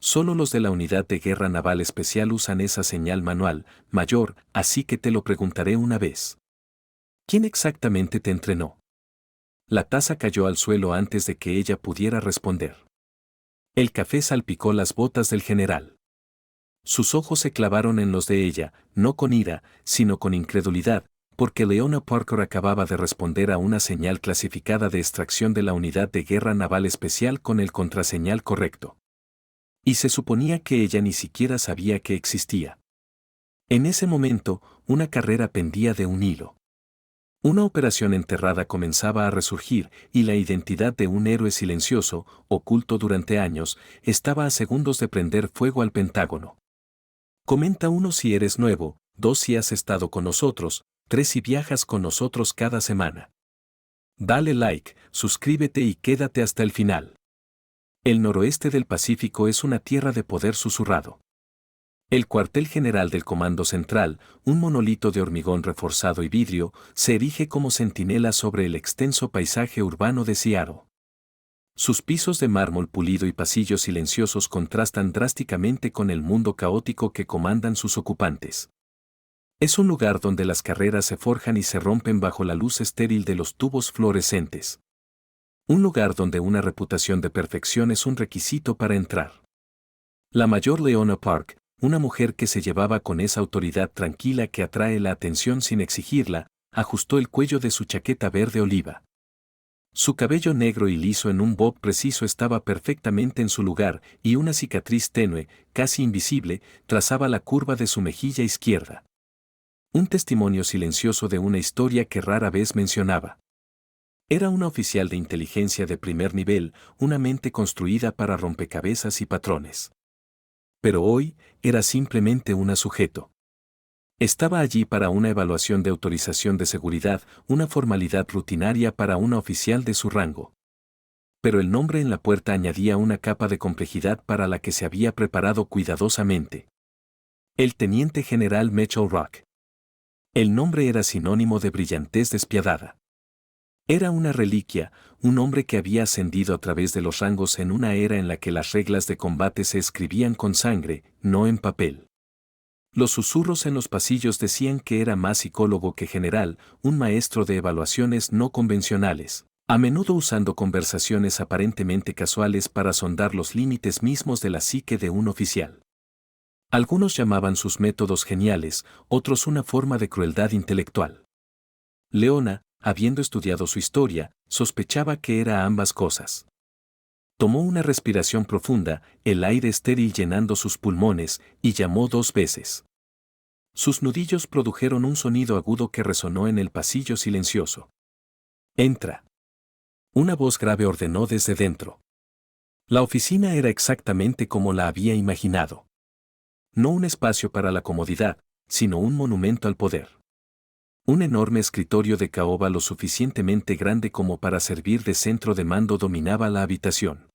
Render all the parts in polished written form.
Solo los de la Unidad de Guerra Naval Especial usan esa señal manual, mayor, así que te lo preguntaré una vez. ¿Quién exactamente te entrenó? La taza cayó al suelo antes de que ella pudiera responder. El café salpicó las botas del general. Sus ojos se clavaron en los de ella, no con ira, sino con incredulidad, porque Leona Parker acababa de responder a una señal clasificada de extracción de la Unidad de Guerra Naval Especial con el contraseñal correcto. Y se suponía que ella ni siquiera sabía que existía. En ese momento, una carrera pendía de un hilo. Una operación enterrada comenzaba a resurgir y la identidad de un héroe silencioso, oculto durante años, estaba a segundos de prender fuego al Pentágono. Comenta 1 si eres nuevo, 2 si has estado con nosotros, 3 si viajas con nosotros cada semana. Dale like, suscríbete y quédate hasta el final. El noroeste del Pacífico es una tierra de poder susurrado. El cuartel general del Comando Central, un monolito de hormigón reforzado y vidrio, se erige como centinela sobre el extenso paisaje urbano de Seattle. Sus pisos de mármol pulido y pasillos silenciosos contrastan drásticamente con el mundo caótico que comandan sus ocupantes. Es un lugar donde las carreras se forjan y se rompen bajo la luz estéril de los tubos fluorescentes. Un lugar donde una reputación de perfección es un requisito para entrar. La mayor Leona Park, una mujer que se llevaba con esa autoridad tranquila que atrae la atención sin exigirla, ajustó el cuello de su chaqueta verde oliva. Su cabello negro y liso en un bob preciso estaba perfectamente en su lugar y una cicatriz tenue, casi invisible, trazaba la curva de su mejilla izquierda. Un testimonio silencioso de una historia que rara vez mencionaba. Era una oficial de inteligencia de primer nivel, una mente construida para rompecabezas y patrones. Pero hoy, era simplemente un sujeto. Estaba allí para una evaluación de autorización de seguridad, una formalidad rutinaria para una oficial de su rango. Pero el nombre en la puerta añadía una capa de complejidad para la que se había preparado cuidadosamente. El teniente general Mitchell Rock. El nombre era sinónimo de brillantez despiadada. Era una reliquia, un hombre que había ascendido a través de los rangos en una era en la que las reglas de combate se escribían con sangre, no en papel. Los susurros en los pasillos decían que era más psicólogo que general, un maestro de evaluaciones no convencionales, a menudo usando conversaciones aparentemente casuales para sondar los límites mismos de la psique de un oficial. Algunos llamaban sus métodos geniales, otros una forma de crueldad intelectual. Leona, habiendo estudiado su historia, sospechaba que era ambas cosas. Tomó una respiración profunda, el aire estéril llenando sus pulmones, y llamó 2 veces. Sus nudillos produjeron un sonido agudo que resonó en el pasillo silencioso. «Entra». Una voz grave ordenó desde dentro. La oficina era exactamente como la había imaginado. No un espacio para la comodidad, sino un monumento al poder. Un enorme escritorio de caoba lo suficientemente grande como para servir de centro de mando dominaba la habitación.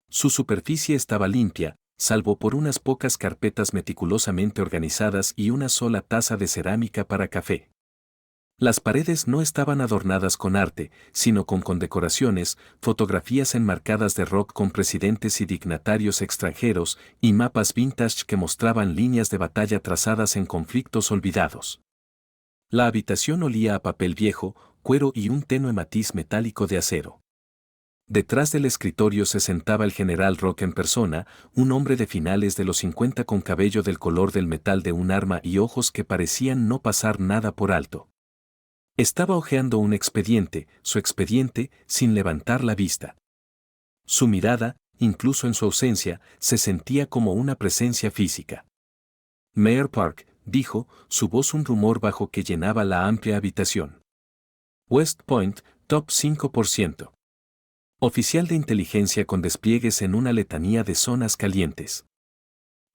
Su superficie estaba limpia, salvo por unas pocas carpetas meticulosamente organizadas y una sola taza de cerámica para café. Las paredes no estaban adornadas con arte, sino con condecoraciones, fotografías enmarcadas de rock con presidentes y dignatarios extranjeros, y mapas vintage que mostraban líneas de batalla trazadas en conflictos olvidados. La habitación olía a papel viejo, cuero y un tenue matiz metálico de acero. Detrás del escritorio se sentaba el general Rock en persona, un hombre de finales de los 50 con cabello del color del metal de un arma y ojos que parecían no pasar nada por alto. Estaba hojeando un expediente, su expediente, sin levantar la vista. Su mirada, incluso en su ausencia, se sentía como una presencia física. Mayor Park, dijo, su voz un rumor bajo que llenaba la amplia habitación. West Point, top 5%. Oficial de inteligencia con despliegues en una letanía de zonas calientes.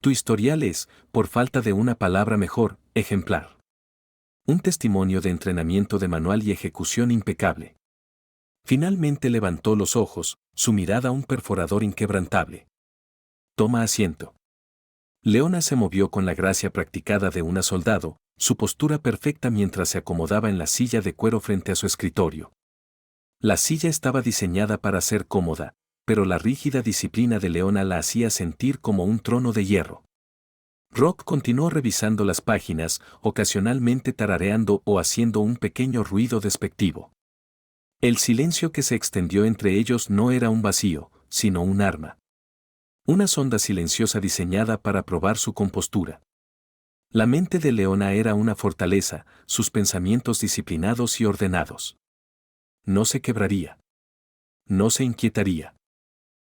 Tu historial es, por falta de una palabra mejor, ejemplar. Un testimonio de entrenamiento de manual y ejecución impecable. Finalmente levantó los ojos, su mirada un perforador inquebrantable. Toma asiento. Leona se movió con la gracia practicada de una soldado, su postura perfecta mientras se acomodaba en la silla de cuero frente a su escritorio. La silla estaba diseñada para ser cómoda, pero la rígida disciplina de Leona la hacía sentir como un trono de hierro. Rock continuó revisando las páginas, ocasionalmente tarareando o haciendo un pequeño ruido despectivo. El silencio que se extendió entre ellos no era un vacío, sino un arma. Una sonda silenciosa diseñada para probar su compostura. La mente de Leona era una fortaleza, sus pensamientos disciplinados y ordenados. No se quebraría. No se inquietaría.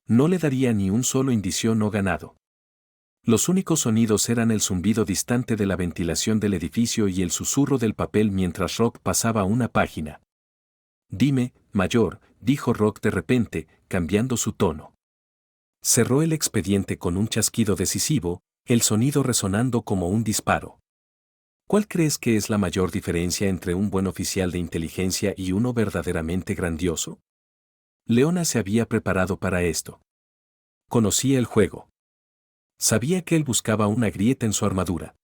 No le daría ni un solo indicio no ganado. Los únicos sonidos eran el zumbido distante de la ventilación del edificio y el susurro del papel mientras Rock pasaba una página. Dime, mayor, dijo Rock de repente, cambiando su tono. Cerró el expediente con un chasquido decisivo, el sonido resonando como un disparo. ¿Cuál crees que es la mayor diferencia entre un buen oficial de inteligencia y uno verdaderamente grandioso? Leona se había preparado para esto. Conocía el juego. Sabía que él buscaba una grieta en su armadura.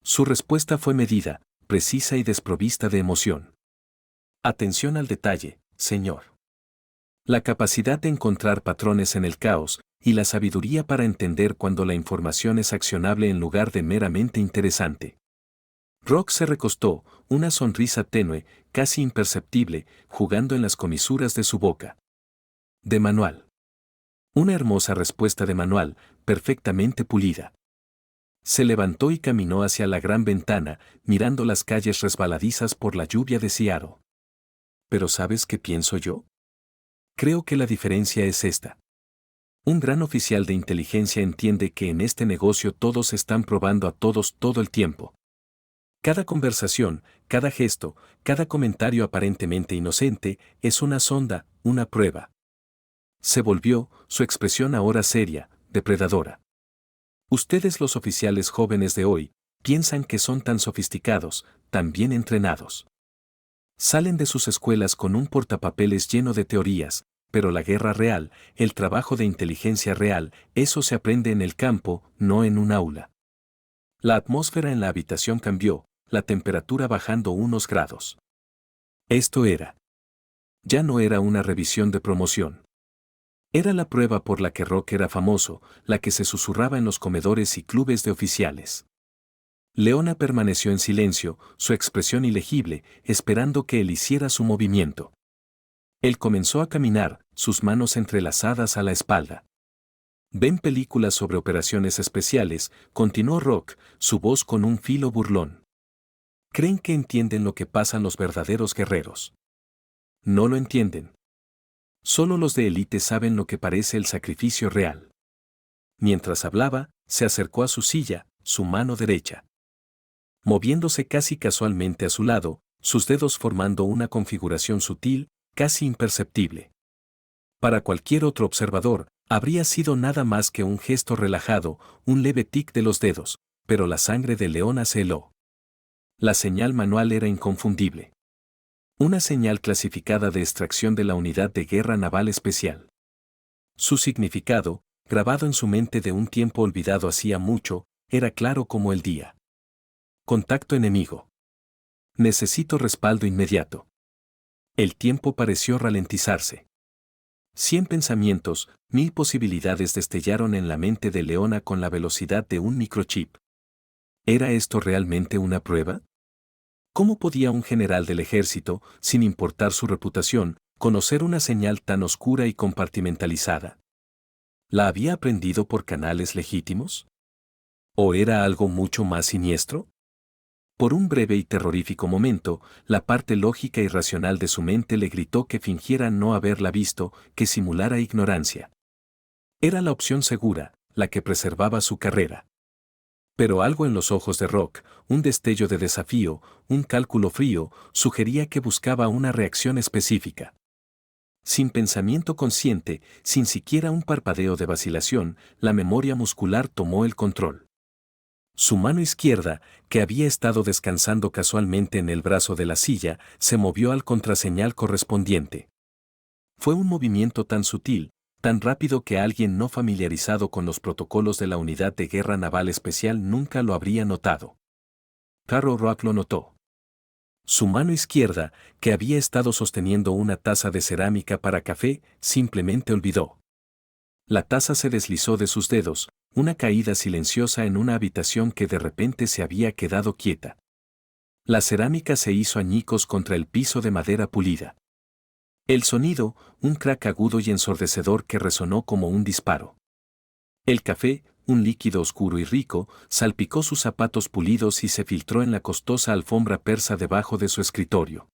Su respuesta fue medida, precisa y desprovista de emoción. Atención al detalle, señor. La capacidad de encontrar patrones en el caos y la sabiduría para entender cuando la información es accionable en lugar de meramente interesante. Rock se recostó, una sonrisa tenue, casi imperceptible, jugando en las comisuras de su boca. De manual. Una hermosa respuesta de manual, perfectamente pulida. Se levantó y caminó hacia la gran ventana, mirando las calles resbaladizas por la lluvia de Seattle. ¿Pero sabes qué pienso yo? Creo que la diferencia es esta. Un gran oficial de inteligencia entiende que en este negocio todos están probando a todos todo el tiempo. Cada conversación, cada gesto, cada comentario aparentemente inocente es una sonda, una prueba. Se volvió, su expresión ahora seria, depredadora. Ustedes los oficiales jóvenes de hoy, piensan que son tan sofisticados, tan bien entrenados. Salen de sus escuelas con un portapapeles lleno de teorías, pero la guerra real, el trabajo de inteligencia real, eso se aprende en el campo, no en un aula. La atmósfera en la habitación cambió, la temperatura bajando unos grados. Esto era. Ya no era una revisión de promoción. Era la prueba por la que Rock era famoso, la que se susurraba en los comedores y clubes de oficiales. Leona permaneció en silencio, su expresión ilegible, esperando que él hiciera su movimiento. Él comenzó a caminar, sus manos entrelazadas a la espalda. ¿Ven películas sobre operaciones especiales?, continuó Rock, su voz con un filo burlón. ¿Creen que entienden lo que pasan los verdaderos guerreros? No lo entienden. Solo los de élite saben lo que parece el sacrificio real. Mientras hablaba, se acercó a su silla, su mano derecha. Moviéndose casi casualmente a su lado, sus dedos formando una configuración sutil, casi imperceptible. Para cualquier otro observador, habría sido nada más que un gesto relajado, un leve tic de los dedos, pero la sangre de Leona se heló. La señal manual era inconfundible. Una señal clasificada de extracción de la Unidad de Guerra Naval Especial. Su significado, grabado en su mente de un tiempo olvidado hacía mucho, era claro como el día. Contacto enemigo. Necesito respaldo inmediato. El tiempo pareció ralentizarse. 100 pensamientos, 1000 posibilidades destellaron en la mente de Leona con la velocidad de un microchip. ¿Era esto realmente una prueba? ¿Cómo podía un general del ejército, sin importar su reputación, conocer una señal tan oscura y compartimentalizada? ¿La había aprendido por canales legítimos? ¿O era algo mucho más siniestro? Por un breve y terrorífico momento, la parte lógica y racional de su mente le gritó que fingiera no haberla visto, que simulara ignorancia. Era la opción segura, la que preservaba su carrera. Pero algo en los ojos de Rock, un destello de desafío, un cálculo frío, sugería que buscaba una reacción específica. Sin pensamiento consciente, sin siquiera un parpadeo de vacilación, la memoria muscular tomó el control. Su mano izquierda, que había estado descansando casualmente en el brazo de la silla, se movió al contraseñal correspondiente. Fue un movimiento tan sutil, tan rápido que alguien no familiarizado con los protocolos de la Unidad de Guerra Naval Especial nunca lo habría notado. Carol Rock lo notó. Su mano izquierda, que había estado sosteniendo una taza de cerámica para café, simplemente olvidó. La taza se deslizó de sus dedos, una caída silenciosa en una habitación que de repente se había quedado quieta. La cerámica se hizo añicos contra el piso de madera pulida. El sonido, un crack agudo y ensordecedor que resonó como un disparo. El café, un líquido oscuro y rico, salpicó sus zapatos pulidos y se filtró en la costosa alfombra persa debajo de su escritorio.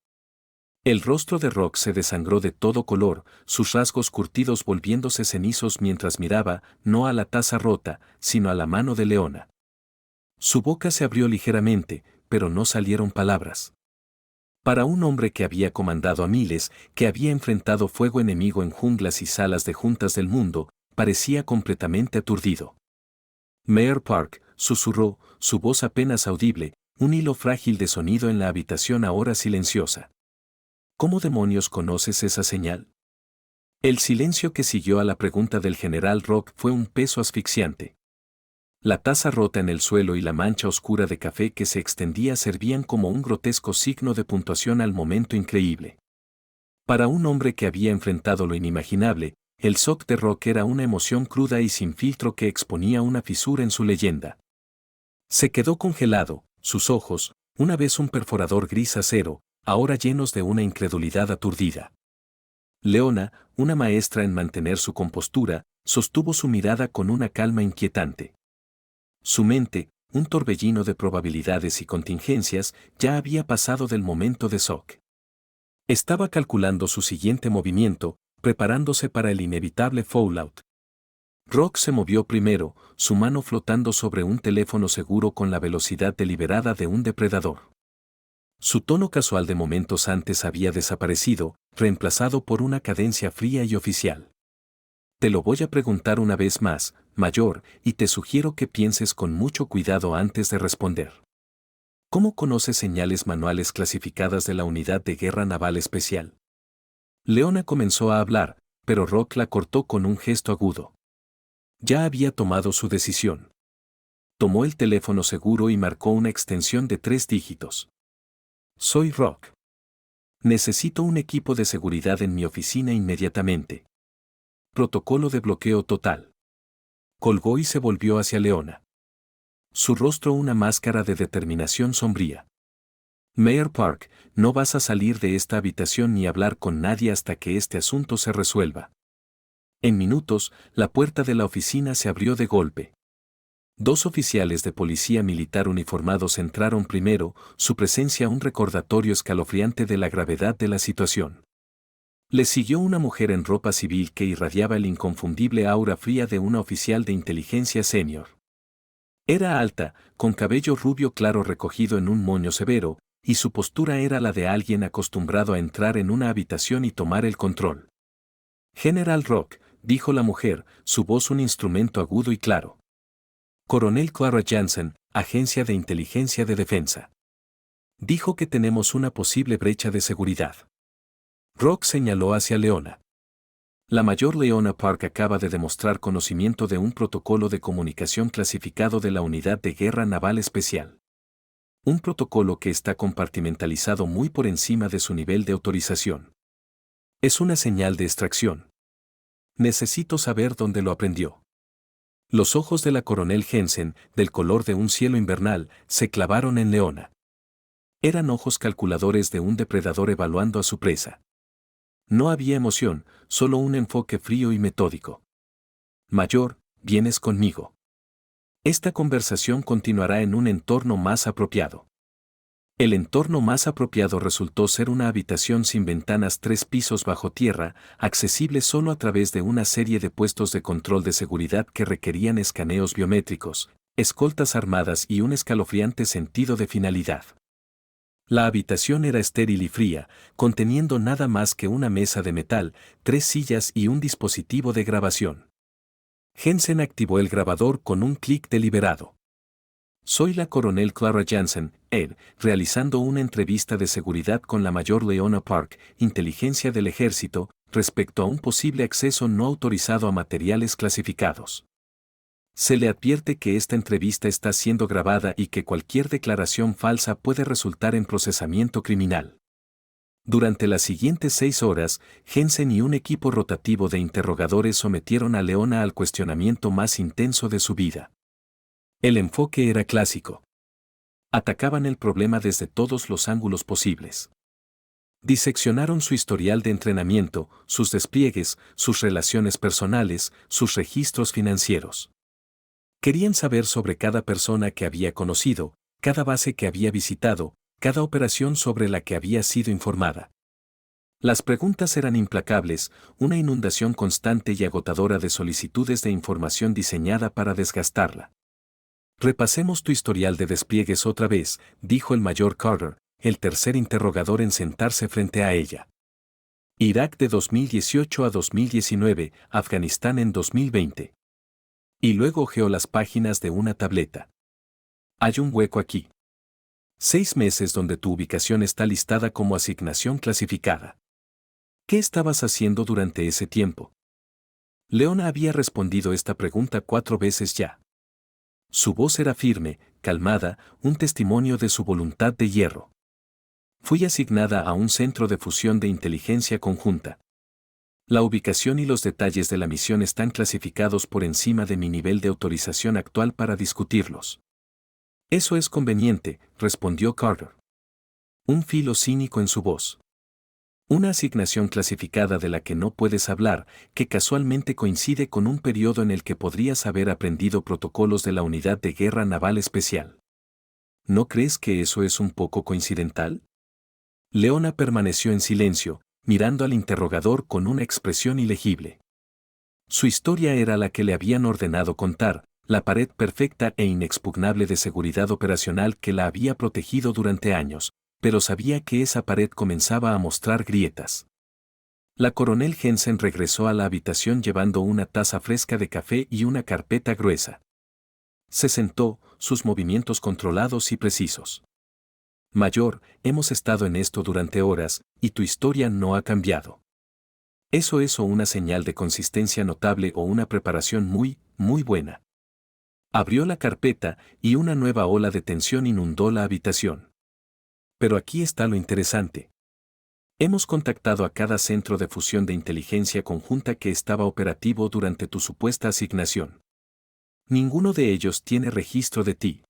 El rostro de Rock se desangró de todo color, sus rasgos curtidos volviéndose cenizos mientras miraba, no a la taza rota, sino a la mano de Leona. Su boca se abrió ligeramente, pero no salieron palabras. Para un hombre que había comandado a miles, que había enfrentado fuego enemigo en junglas y salas de juntas del mundo, parecía completamente aturdido. Mayor Park, susurró, su voz apenas audible, un hilo frágil de sonido en la habitación ahora silenciosa. ¿Cómo demonios conoces esa señal? El silencio que siguió a la pregunta del general Rock fue un peso asfixiante. La taza rota en el suelo y la mancha oscura de café que se extendía servían como un grotesco signo de puntuación al momento increíble. Para un hombre que había enfrentado lo inimaginable, el shock de Rock era una emoción cruda y sin filtro que exponía una fisura en su leyenda. Se quedó congelado, sus ojos, una vez un perforador gris acero, ahora llenos de una incredulidad aturdida. Leona, una maestra en mantener su compostura, sostuvo su mirada con una calma inquietante. Su mente, un torbellino de probabilidades y contingencias, ya había pasado del momento de shock. Estaba calculando su siguiente movimiento, preparándose para el inevitable fallout. Rock se movió primero, su mano flotando sobre un teléfono seguro con la velocidad deliberada de un depredador. Su tono casual de momentos antes había desaparecido, reemplazado por una cadencia fría y oficial. Te lo voy a preguntar una vez más, Mayor, y te sugiero que pienses con mucho cuidado antes de responder. ¿Cómo conoces señales manuales clasificadas de la Unidad de Guerra Naval Especial? Leona comenzó a hablar, pero Rock la cortó con un gesto agudo. Ya había tomado su decisión. Tomó el teléfono seguro y marcó una extensión de 3 dígitos. Soy Rock. Necesito un equipo de seguridad en mi oficina inmediatamente. Protocolo de bloqueo total. Colgó y se volvió hacia Leona. Su rostro una máscara de determinación sombría. Mayor Park, no vas a salir de esta habitación ni hablar con nadie hasta que este asunto se resuelva. En minutos, la puerta de la oficina se abrió de golpe. 2 oficiales de policía militar uniformados entraron primero, su presencia un recordatorio escalofriante de la gravedad de la situación. Le siguió una mujer en ropa civil que irradiaba el inconfundible aura fría de una oficial de inteligencia senior. Era alta, con cabello rubio claro recogido en un moño severo, y su postura era la de alguien acostumbrado a entrar en una habitación y tomar el control. General Rock, dijo la mujer, su voz un instrumento agudo y claro. Coronel Clara Jansen, Agencia de Inteligencia de Defensa. Dijo que tenemos una posible brecha de seguridad. Rock señaló hacia Leona. La mayor Leona Park acaba de demostrar conocimiento de un protocolo de comunicación clasificado de la Unidad de Guerra Naval Especial. Un protocolo que está compartimentalizado muy por encima de su nivel de autorización. Es una señal de extracción. Necesito saber dónde lo aprendió. Los ojos de la coronel Jensen, del color de un cielo invernal, se clavaron en Leona. Eran ojos calculadores de un depredador evaluando a su presa. No había emoción, solo un enfoque frío y metódico. Mayor, vienes conmigo. Esta conversación continuará en un entorno más apropiado. El entorno más apropiado resultó ser una habitación sin ventanas 3 pisos bajo tierra, accesible solo a través de una serie de puestos de control de seguridad que requerían escaneos biométricos, escoltas armadas y un escalofriante sentido de finalidad. La habitación era estéril y fría, conteniendo nada más que una mesa de metal, 3 sillas y un dispositivo de grabación. Jensen activó el grabador con un clic deliberado. Soy la coronel Clara Jansen, realizando una entrevista de seguridad con la mayor Leona Park, inteligencia del ejército, respecto a un posible acceso no autorizado a materiales clasificados. Se le advierte que esta entrevista está siendo grabada y que cualquier declaración falsa puede resultar en procesamiento criminal. Durante las siguientes 6 horas, Jensen y un equipo rotativo de interrogadores sometieron a Leona al cuestionamiento más intenso de su vida. El enfoque era clásico. Atacaban el problema desde todos los ángulos posibles. Diseccionaron su historial de entrenamiento, sus despliegues, sus relaciones personales, sus registros financieros. Querían saber sobre cada persona que había conocido, cada base que había visitado, cada operación sobre la que había sido informada. Las preguntas eran implacables, una inundación constante y agotadora de solicitudes de información diseñada para desgastarla. Repasemos tu historial de despliegues otra vez, dijo el mayor Carter, el tercer interrogador en sentarse frente a ella. Irak de 2018 a 2019, Afganistán en 2020. Y luego hojeó las páginas de una tableta. Hay un hueco aquí. 6 meses donde tu ubicación está listada como asignación clasificada. ¿Qué estabas haciendo durante ese tiempo? Leona había respondido esta pregunta 4 veces ya. Su voz era firme, calmada, un testimonio de su voluntad de hierro. Fui asignada a un centro de fusión de inteligencia conjunta. La ubicación y los detalles de la misión están clasificados por encima de mi nivel de autorización actual para discutirlos. Eso es conveniente, respondió Carter. Un filo cínico en su voz. Una asignación clasificada de la que no puedes hablar, que casualmente coincide con un periodo en el que podrías haber aprendido protocolos de la Unidad de Guerra Naval Especial. ¿No crees que eso es un poco coincidental? Leona permaneció en silencio, mirando al interrogador con una expresión ilegible. Su historia era la que le habían ordenado contar, la pared perfecta e inexpugnable de seguridad operacional que la había protegido durante años, pero sabía que esa pared comenzaba a mostrar grietas. La coronel Jensen regresó a la habitación llevando una taza fresca de café y una carpeta gruesa. Se sentó, sus movimientos controlados y precisos. Mayor, hemos estado en esto durante horas, y tu historia no ha cambiado. ¿Eso es o una señal de consistencia notable o una preparación muy, muy buena? Abrió la carpeta y una nueva ola de tensión inundó la habitación. Pero aquí está lo interesante. Hemos contactado a cada centro de fusión de inteligencia conjunta que estaba operativo durante tu supuesta asignación. Ninguno de ellos tiene registro de ti.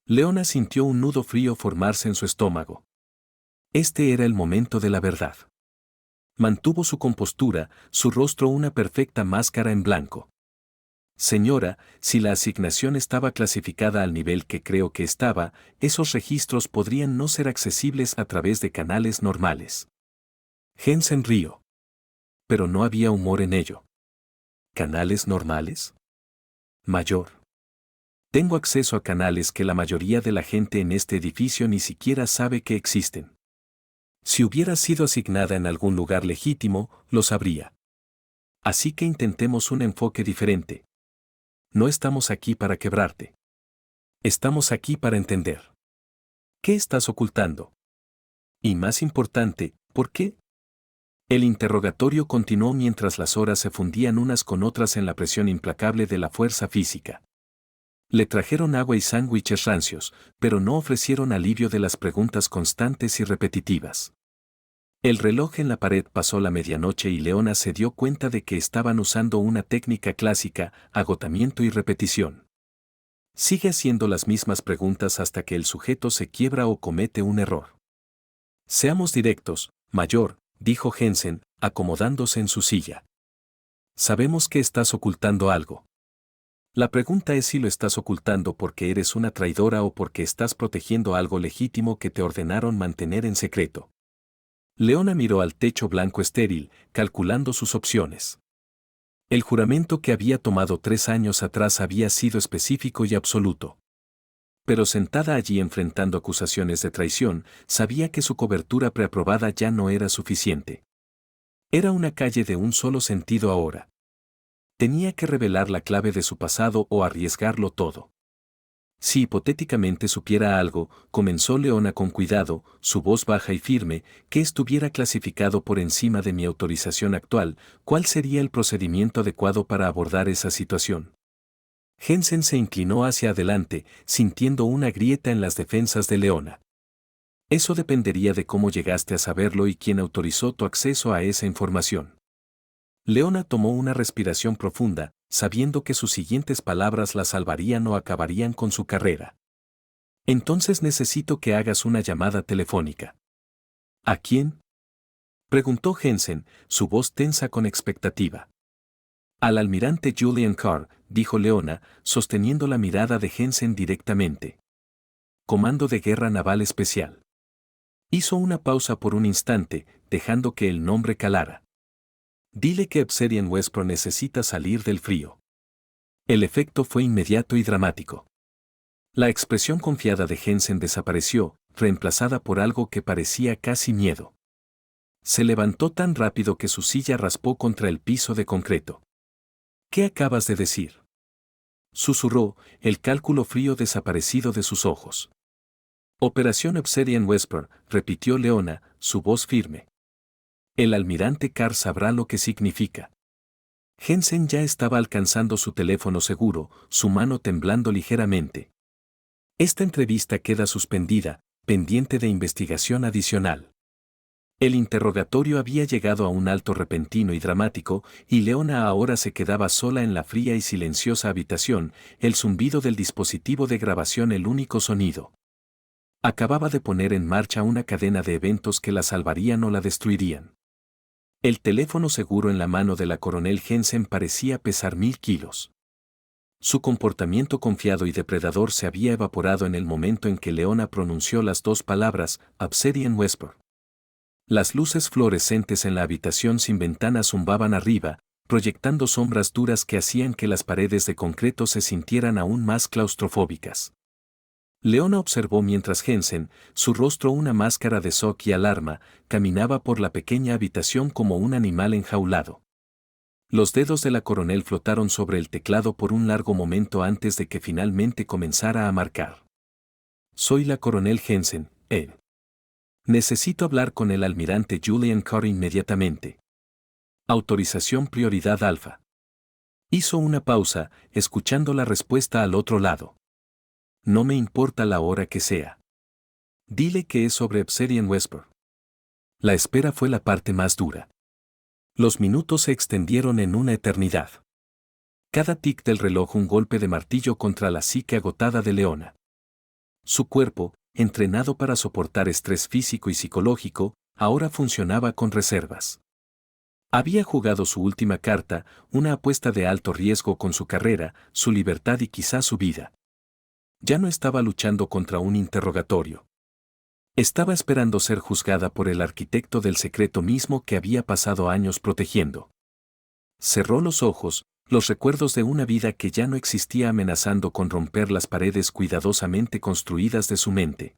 Leona sintió un nudo frío formarse en su estómago. Este era el momento de la verdad. Mantuvo su compostura, su rostro una perfecta máscara en blanco. Señora, si la asignación estaba clasificada al nivel que creo que estaba, esos registros podrían no ser accesibles a través de canales normales. Jensen rió. Pero no había humor en ello. ¿Canales normales? Mayor. Tengo acceso a canales que la mayoría de la gente en este edificio ni siquiera sabe que existen. Si hubiera sido asignada en algún lugar legítimo, lo sabría. Así que intentemos un enfoque diferente. No estamos aquí para quebrarte. Estamos aquí para entender. ¿Qué estás ocultando? Y más importante, ¿por qué? El interrogatorio continuó mientras las horas se fundían unas con otras en la presión implacable de la fuerza física. Le trajeron agua y sándwiches rancios, pero no ofrecieron alivio de las preguntas constantes y repetitivas. El reloj en la pared pasó la medianoche y Leona se dio cuenta de que estaban usando una técnica clásica, agotamiento y repetición. Sigue haciendo las mismas preguntas hasta que el sujeto se quiebra o comete un error. Seamos directos, mayor, dijo Jensen, acomodándose en su silla. Sabemos que estás ocultando algo. La pregunta es si lo estás ocultando porque eres una traidora o porque estás protegiendo algo legítimo que te ordenaron mantener en secreto. Leona miró al techo blanco estéril, calculando sus opciones. El juramento que había tomado 3 años atrás había sido específico y absoluto. Pero sentada allí enfrentando acusaciones de traición, sabía que su cobertura preaprobada ya no era suficiente. Era una calle de un solo sentido ahora. Tenía que revelar la clave de su pasado o arriesgarlo todo. Si hipotéticamente supiera algo, comenzó Leona con cuidado, su voz baja y firme, que estuviera clasificado por encima de mi autorización actual, ¿cuál sería el procedimiento adecuado para abordar esa situación? Jensen se inclinó hacia adelante, sintiendo una grieta en las defensas de Leona. Eso dependería de cómo llegaste a saberlo y quién autorizó tu acceso a esa información. Leona tomó una respiración profunda, sabiendo que sus siguientes palabras la salvarían o acabarían con su carrera. Entonces necesito que hagas una llamada telefónica. ¿A quién? Preguntó Jensen, su voz tensa con expectativa. Al almirante Julian Carr, dijo Leona, sosteniendo la mirada de Jensen directamente. Comando de Guerra Naval Especial. Hizo una pausa por un instante, dejando que el nombre calara. Dile que Obsidian Westpro necesita salir del frío. El efecto fue inmediato y dramático. La expresión confiada de Jensen desapareció, reemplazada por algo que parecía casi miedo. Se levantó tan rápido que su silla raspó contra el piso de concreto. ¿Qué acabas de decir? Susurró, el cálculo frío desaparecido de sus ojos. Operación Obsidian Whisper, repitió Leona, su voz firme. El almirante Carr sabrá lo que significa. Jensen ya estaba alcanzando su teléfono seguro, su mano temblando ligeramente. Esta entrevista queda suspendida, pendiente de investigación adicional. El interrogatorio había llegado a un alto repentino y dramático, y Leona ahora se quedaba sola en la fría y silenciosa habitación, el zumbido del dispositivo de grabación el único sonido. Acababa de poner en marcha una cadena de eventos que la salvarían o la destruirían. El teléfono seguro en la mano de la coronel Jensen parecía pesar 1000 kilos. Su comportamiento confiado y depredador se había evaporado en el momento en que Leona pronunció las dos palabras, Obsidian Whisper. Las luces fluorescentes en la habitación sin ventanas zumbaban arriba, proyectando sombras duras que hacían que las paredes de concreto se sintieran aún más claustrofóbicas. Leona observó mientras Jensen, su rostro una máscara de shock y alarma, caminaba por la pequeña habitación como un animal enjaulado. Los dedos de la coronel flotaron sobre el teclado por un largo momento antes de que finalmente comenzara a marcar. Soy la coronel Jensen, Necesito hablar con el almirante Julian Carr inmediatamente. Autorización prioridad alfa. Hizo una pausa, escuchando la respuesta al otro lado. No me importa la hora que sea. Dile que es sobre Obsidian Whisper. La espera fue la parte más dura. Los minutos se extendieron en una eternidad. Cada tic del reloj un golpe de martillo contra la psique agotada de Leona. Su cuerpo, entrenado para soportar estrés físico y psicológico, ahora funcionaba con reservas. Había jugado su última carta, una apuesta de alto riesgo con su carrera, su libertad y quizás su vida. Ya no estaba luchando contra un interrogatorio. Estaba esperando ser juzgada por el arquitecto del secreto mismo que había pasado años protegiendo. Cerró los ojos, los recuerdos de una vida que ya no existía amenazando con romper las paredes cuidadosamente construidas de su mente.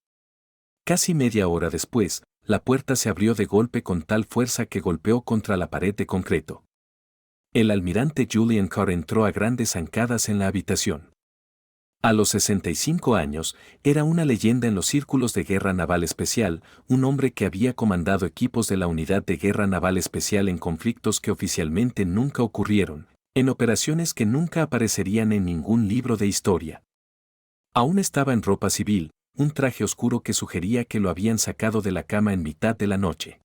Casi media hora después, la puerta se abrió de golpe con tal fuerza que golpeó contra la pared de concreto. El almirante Julian Carr entró a grandes zancadas en la habitación. A los 65 años, era una leyenda en los círculos de guerra naval especial, un hombre que había comandado equipos de la Unidad de Guerra Naval Especial en conflictos que oficialmente nunca ocurrieron, en operaciones que nunca aparecerían en ningún libro de historia. Aún estaba en ropa civil, un traje oscuro que sugería que lo habían sacado de la cama en mitad de la noche.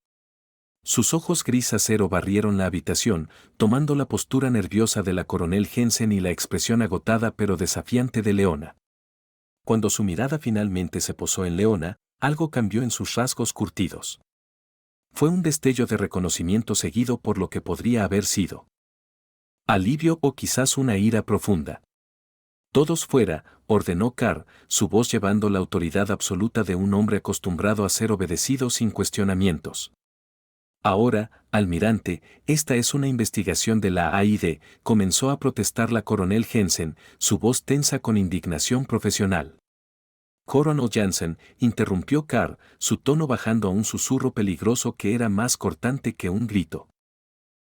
Sus ojos gris acero barrieron la habitación, tomando la postura nerviosa de la coronel Jensen y la expresión agotada pero desafiante de Leona. Cuando su mirada finalmente se posó en Leona, algo cambió en sus rasgos curtidos. Fue un destello de reconocimiento seguido por lo que podría haber sido alivio o quizás una ira profunda. Todos fuera, ordenó Carr, su voz llevando la autoridad absoluta de un hombre acostumbrado a ser obedecido sin cuestionamientos. Ahora, almirante, esta es una investigación de la AID, comenzó a protestar la coronel Jensen, su voz tensa con indignación profesional. Coronel Jensen, interrumpió Carr, su tono bajando a un susurro peligroso que era más cortante que un grito.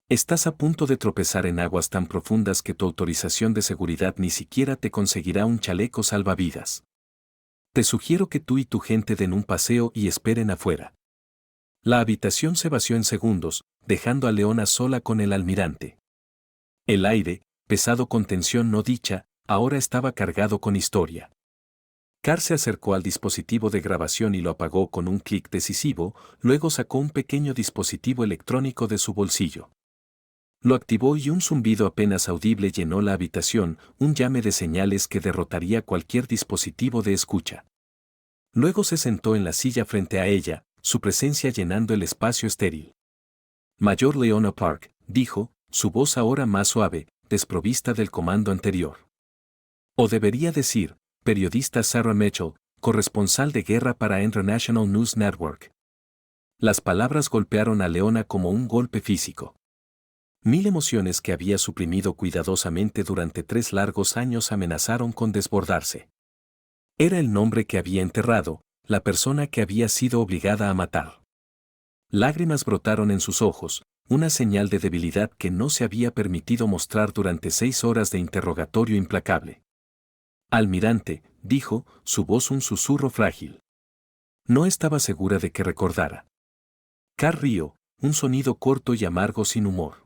Estás a punto de tropezar en aguas tan profundas que tu autorización de seguridad ni siquiera te conseguirá un chaleco salvavidas. Te sugiero que tú y tu gente den un paseo y esperen afuera. La habitación se vació en segundos, dejando a Leona sola con el almirante. El aire, pesado con tensión no dicha, ahora estaba cargado con historia. Carr se acercó al dispositivo de grabación y lo apagó con un clic decisivo, luego sacó un pequeño dispositivo electrónico de su bolsillo. Lo activó y un zumbido apenas audible llenó la habitación, un llame de señales que derrotaría cualquier dispositivo de escucha. Luego se sentó en la silla frente a ella, su presencia llenando el espacio estéril. Mayor Leona Park, dijo, su voz ahora más suave, desprovista del comando anterior. O debería decir, periodista Sarah Mitchell, corresponsal de guerra para International News Network. Las palabras golpearon a Leona como un golpe físico. 1000 emociones que había suprimido cuidadosamente durante 3 largos años amenazaron con desbordarse. Era el nombre que había enterrado, la persona que había sido obligada a matar. Lágrimas brotaron en sus ojos, una señal de debilidad que no se había permitido mostrar durante 6 horas de interrogatorio implacable. Almirante, dijo, su voz un susurro frágil. No estaba segura de que recordara. Carr rió, un sonido corto y amargo sin humor.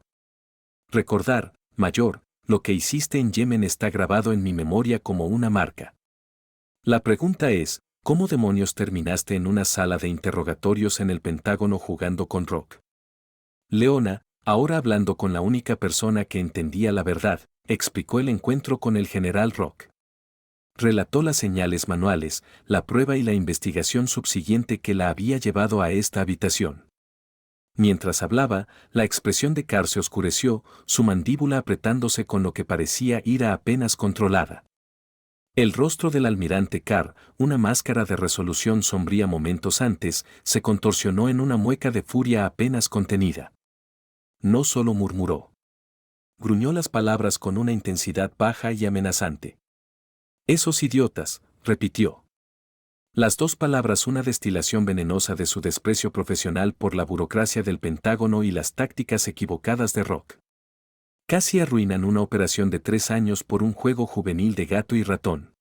Recordar, mayor, lo que hiciste en Yemen está grabado en mi memoria como una marca. La pregunta es, ¿cómo demonios terminaste en una sala de interrogatorios en el Pentágono jugando con Rock? Leona, ahora hablando con la única persona que entendía la verdad, explicó el encuentro con el general Rock. Relató las señales manuales, la prueba y la investigación subsiguiente que la había llevado a esta habitación. Mientras hablaba, la expresión de Carr se oscureció, su mandíbula apretándose con lo que parecía ira apenas controlada. El rostro del almirante Carr, una máscara de resolución sombría momentos antes, se contorsionó en una mueca de furia apenas contenida. No solo murmuró. Gruñó las palabras con una intensidad baja y amenazante. Esos idiotas, repitió. Las 2 palabras, una destilación venenosa de su desprecio profesional por la burocracia del Pentágono y las tácticas equivocadas de Rock. Casi arruinan una operación de 3 años por un juego juvenil de gato y ratón.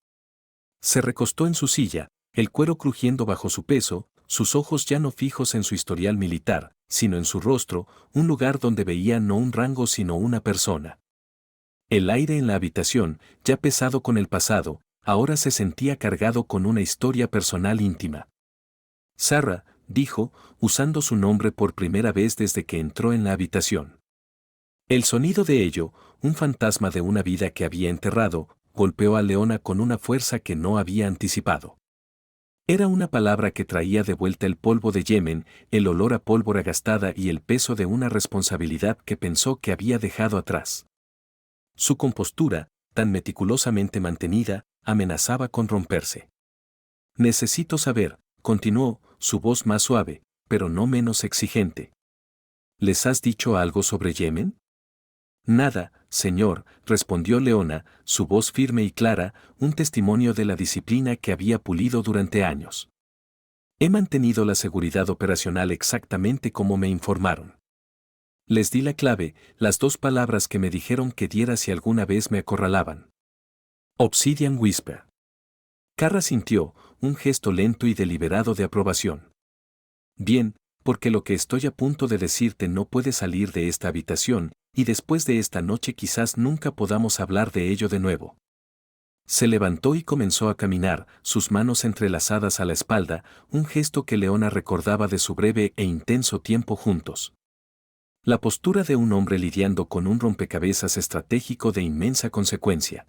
Se recostó en su silla, el cuero crujiendo bajo su peso, sus ojos ya no fijos en su historial militar, sino en su rostro, un lugar donde veía no un rango sino una persona. El aire en la habitación, ya pesado con el pasado, ahora se sentía cargado con una historia personal íntima. Sarah, dijo, usando su nombre por primera vez desde que entró en la habitación. El sonido de ello, un fantasma de una vida que había enterrado, golpeó a Leona con una fuerza que no había anticipado. Era una palabra que traía de vuelta el polvo de Yemen, el olor a pólvora gastada y el peso de una responsabilidad que pensó que había dejado atrás. Su compostura, tan meticulosamente mantenida, amenazaba con romperse. Necesito saber, continuó, su voz más suave, pero no menos exigente. ¿Les has dicho algo sobre Yemen? Nada, señor, respondió Leona, su voz firme y clara, un testimonio de la disciplina que había pulido durante años. He mantenido la seguridad operacional exactamente como me informaron. Les di la clave, las 2 palabras que me dijeron que diera si alguna vez me acorralaban. Obsidian Whisper. Carr sintió, un gesto lento y deliberado de aprobación. Bien, porque lo que estoy a punto de decirte no puede salir de esta habitación, y después de esta noche quizás nunca podamos hablar de ello de nuevo. Se levantó y comenzó a caminar, sus manos entrelazadas a la espalda, un gesto que Leona recordaba de su breve e intenso tiempo juntos. La postura de un hombre lidiando con un rompecabezas estratégico de inmensa consecuencia.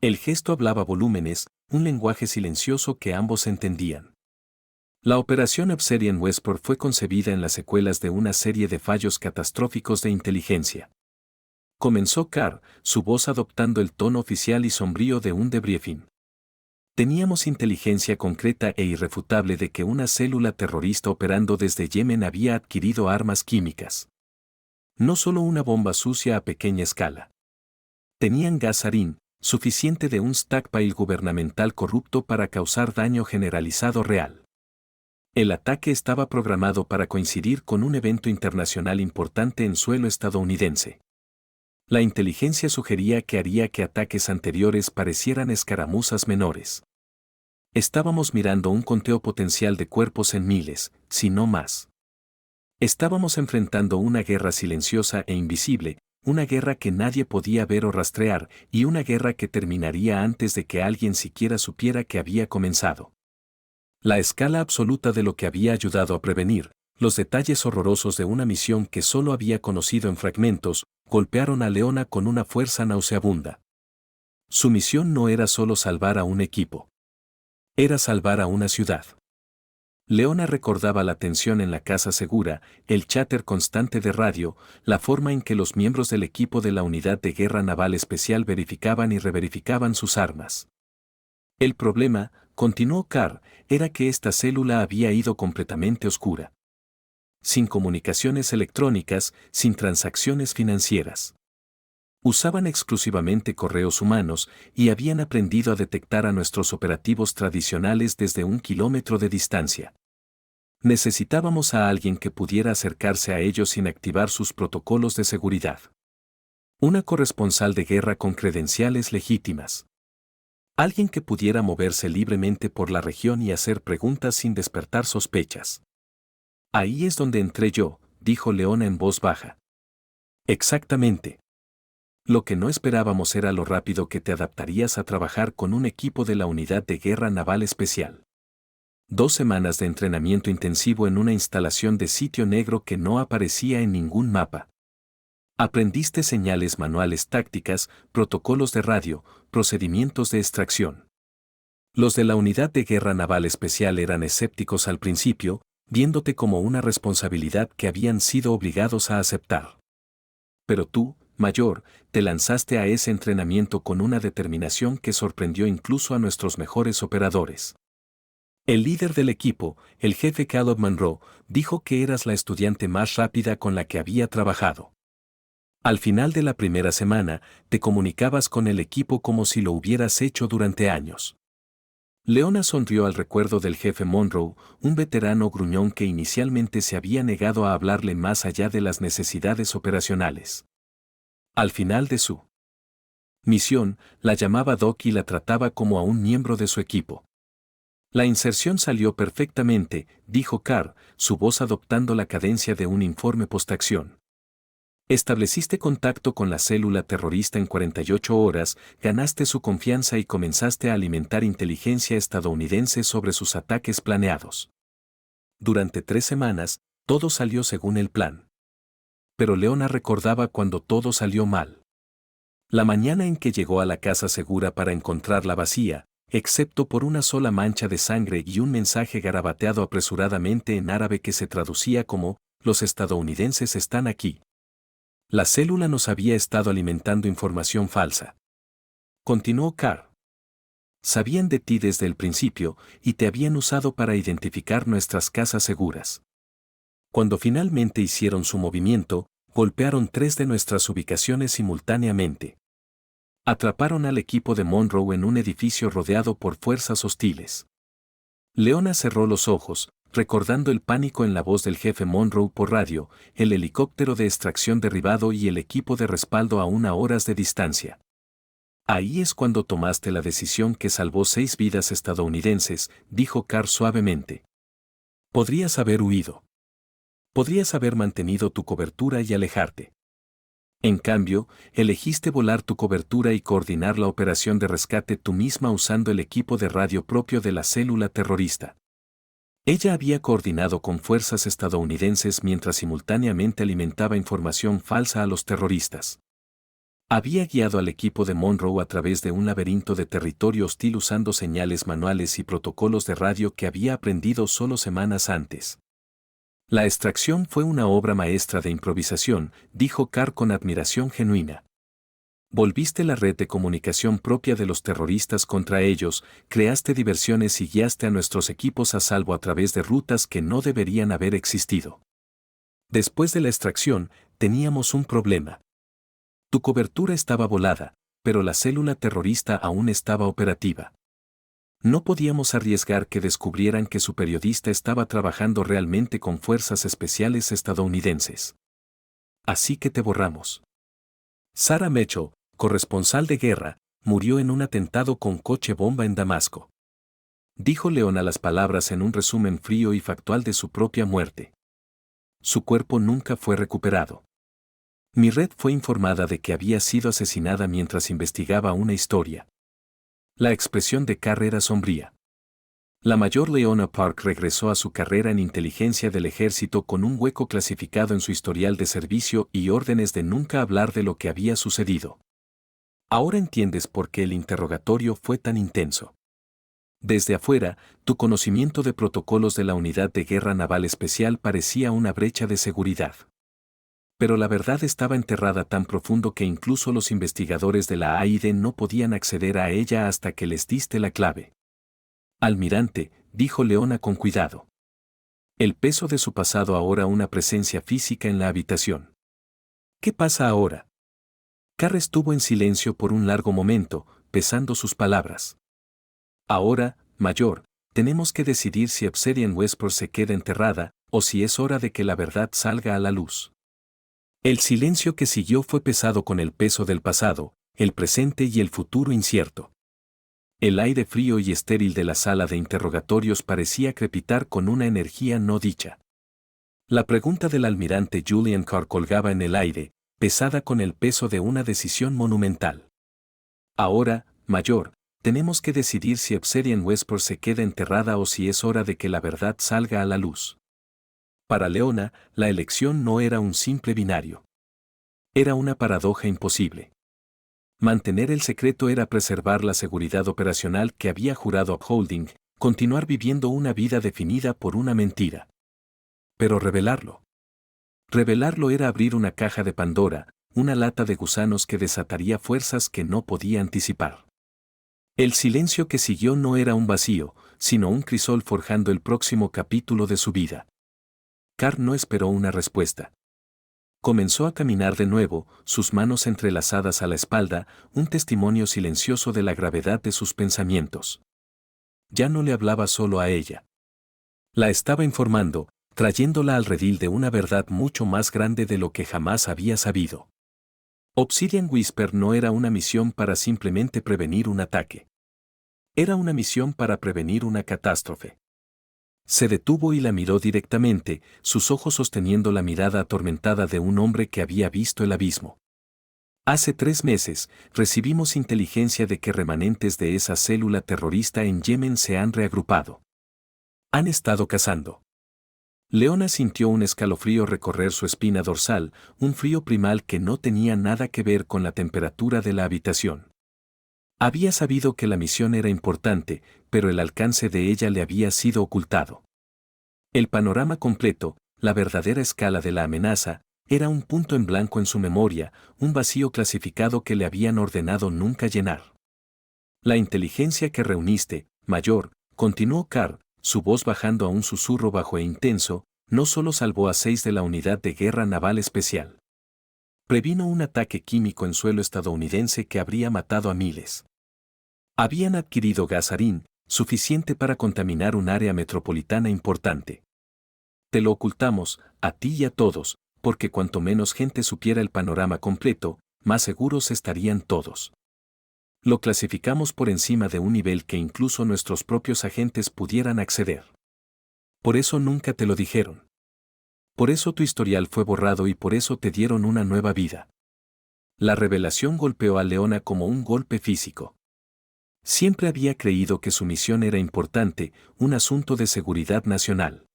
El gesto hablaba volúmenes, un lenguaje silencioso que ambos entendían. La operación Obsidian Whisper fue concebida en las secuelas de una serie de fallos catastróficos de inteligencia. Comenzó Carr, su voz adoptando el tono oficial y sombrío de un debriefing. Teníamos inteligencia concreta e irrefutable de que una célula terrorista operando desde Yemen había adquirido armas químicas. No solo una bomba sucia a pequeña escala. Tenían gas sarín, suficiente de un stockpile gubernamental corrupto para causar daño generalizado real. El ataque estaba programado para coincidir con un evento internacional importante en suelo estadounidense. La inteligencia sugería que haría que ataques anteriores parecieran escaramuzas menores. Estábamos mirando un conteo potencial de cuerpos en miles, si no más. Estábamos enfrentando una guerra silenciosa e invisible, una guerra que nadie podía ver o rastrear, y una guerra que terminaría antes de que alguien siquiera supiera que había comenzado. La escala absoluta de lo que había ayudado a prevenir, los detalles horrorosos de una misión que solo había conocido en fragmentos, golpearon a Leona con una fuerza nauseabunda. Su misión no era solo salvar a un equipo. Era salvar a una ciudad. Leona recordaba la tensión en la casa segura, el cháter constante de radio, la forma en que los miembros del equipo de la Unidad de Guerra Naval Especial verificaban y reverificaban sus armas. El problema, continuó Carr, era que esta célula había ido completamente oscura. Sin comunicaciones electrónicas, sin transacciones financieras. Usaban exclusivamente correos humanos y habían aprendido a detectar a nuestros operativos tradicionales desde 1 kilómetro de distancia. Necesitábamos a alguien que pudiera acercarse a ellos sin activar sus protocolos de seguridad. Una corresponsal de guerra con credenciales legítimas. Alguien que pudiera moverse libremente por la región y hacer preguntas sin despertar sospechas. Ahí es donde entré yo, dijo Leona en voz baja. Exactamente. Lo que no esperábamos era lo rápido que te adaptarías a trabajar con un equipo de la Unidad de Guerra Naval Especial. 2 semanas de entrenamiento intensivo en una instalación de sitio negro que no aparecía en ningún mapa. Aprendiste señales manuales tácticas, protocolos de radio, procedimientos de extracción. Los de la Unidad de Guerra Naval Especial eran escépticos al principio, viéndote como una responsabilidad que habían sido obligados a aceptar. Pero tú, Mayor, te lanzaste a ese entrenamiento con una determinación que sorprendió incluso a nuestros mejores operadores. El líder del equipo, el jefe Caleb Monroe, dijo que eras la estudiante más rápida con la que había trabajado. Al final de la primera semana, te comunicabas con el equipo como si lo hubieras hecho durante años. Leona sonrió al recuerdo del jefe Monroe, un veterano gruñón que inicialmente se había negado a hablarle más allá de las necesidades operacionales. Al final de su misión, la llamaba Doc y la trataba como a un miembro de su equipo. La inserción salió perfectamente, dijo Carr, su voz adoptando la cadencia de un informe postacción. Estableciste contacto con la célula terrorista en 48 horas, ganaste su confianza y comenzaste a alimentar inteligencia estadounidense sobre sus ataques planeados. Durante 3 semanas, todo salió según el plan. Pero Leona recordaba cuando todo salió mal. La mañana en que llegó a la casa segura para encontrarla vacía, excepto por una sola mancha de sangre y un mensaje garabateado apresuradamente en árabe que se traducía como, los estadounidenses están aquí. La célula nos había estado alimentando información falsa. Continuó Carr. Sabían de ti desde el principio y te habían usado para identificar nuestras casas seguras. Cuando finalmente hicieron su movimiento, golpearon 3 de nuestras ubicaciones simultáneamente. Atraparon al equipo de Monroe en un edificio rodeado por fuerzas hostiles. Leona cerró los ojos, recordando el pánico en la voz del jefe Monroe por radio, el helicóptero de extracción derribado y el equipo de respaldo a 1 hora de distancia. Ahí es cuando tomaste la decisión que salvó 6 vidas estadounidenses, dijo Carr suavemente. Podrías haber huido. Podrías haber mantenido tu cobertura y alejarte. En cambio, elegiste volar tu cobertura y coordinar la operación de rescate tú misma usando el equipo de radio propio de la célula terrorista. Ella había coordinado con fuerzas estadounidenses mientras simultáneamente alimentaba información falsa a los terroristas. Había guiado al equipo de Monroe a través de un laberinto de territorio hostil usando señales manuales y protocolos de radio que había aprendido solo semanas antes. La extracción fue una obra maestra de improvisación, dijo Carr con admiración genuina. Volviste la red de comunicación propia de los terroristas contra ellos, creaste diversiones y guiaste a nuestros equipos a salvo a través de rutas que no deberían haber existido. Después de la extracción, teníamos un problema. Tu cobertura estaba volada, pero la célula terrorista aún estaba operativa. No podíamos arriesgar que descubrieran que su periodista estaba trabajando realmente con fuerzas especiales estadounidenses. Así que te borramos. Sarah Mitchell, corresponsal de guerra, murió en un atentado con coche bomba en Damasco. Dijo Leona las palabras en un resumen frío y factual de su propia muerte. Su cuerpo nunca fue recuperado. Mi red fue informada de que había sido asesinada mientras investigaba una historia. La expresión de Carr era sombría. La mayor Leona Park regresó a su carrera en inteligencia del ejército con un hueco clasificado en su historial de servicio y órdenes de nunca hablar de lo que había sucedido. Ahora entiendes por qué el interrogatorio fue tan intenso. Desde afuera, tu conocimiento de protocolos de la Unidad de Guerra Naval Especial parecía una brecha de seguridad. Pero la verdad estaba enterrada tan profundo que incluso los investigadores de la AID no podían acceder a ella hasta que les diste la clave. Almirante, dijo Leona con cuidado. El peso de su pasado ahora una presencia física en la habitación. ¿Qué pasa ahora? Carr estuvo en silencio por un largo momento, pesando sus palabras. Ahora, mayor, tenemos que decidir si Obsidian Whisper se queda enterrada, o si es hora de que la verdad salga a la luz. El silencio que siguió fue pesado con el peso del pasado, el presente y el futuro incierto. El aire frío y estéril de la sala de interrogatorios parecía crepitar con una energía no dicha. La pregunta del almirante Julian Carr colgaba en el aire, pesada con el peso de una decisión monumental. Ahora, mayor, tenemos que decidir si Obsidian Whisper se queda enterrada o si es hora de que la verdad salga a la luz. Para Leona, la elección no era un simple binario. Era una paradoja imposible. Mantener el secreto era preservar la seguridad operacional que había jurado Upholding, continuar viviendo una vida definida por una mentira. Pero revelarlo. Revelarlo era abrir una caja de Pandora, una lata de gusanos que desataría fuerzas que no podía anticipar. El silencio que siguió no era un vacío, sino un crisol forjando el próximo capítulo de su vida. Carr no esperó una respuesta. Comenzó a caminar de nuevo, sus manos entrelazadas a la espalda, un testimonio silencioso de la gravedad de sus pensamientos. Ya no le hablaba solo a ella. La estaba informando, trayéndola al redil de una verdad mucho más grande de lo que jamás había sabido. Obsidian Whisper no era una misión para simplemente prevenir un ataque. Era una misión para prevenir una catástrofe. Se detuvo y la miró directamente, sus ojos sosteniendo la mirada atormentada de un hombre que había visto el abismo. Hace 3 meses, recibimos inteligencia de que remanentes de esa célula terrorista en Yemen se han reagrupado. Han estado cazando. Leona sintió un escalofrío recorrer su espina dorsal, un frío primal que no tenía nada que ver con la temperatura de la habitación. Había sabido que la misión era importante, pero el alcance de ella le había sido ocultado. El panorama completo, la verdadera escala de la amenaza, era un punto en blanco en su memoria, un vacío clasificado que le habían ordenado nunca llenar. La inteligencia que reuniste, mayor, continuó Carr, su voz bajando a un susurro bajo e intenso, no solo salvó a 6 de la Unidad de Guerra Naval Especial. Previno un ataque químico en suelo estadounidense que habría matado a miles. Habían adquirido gasarín, suficiente para contaminar un área metropolitana importante. Te lo ocultamos, a ti y a todos, porque cuanto menos gente supiera el panorama completo, más seguros estarían todos. Lo clasificamos por encima de un nivel que incluso nuestros propios agentes pudieran acceder. Por eso nunca te lo dijeron. Por eso tu historial fue borrado y por eso te dieron una nueva vida. La revelación golpeó a Leona como un golpe físico. Siempre había creído que su misión era importante, un asunto de seguridad nacional.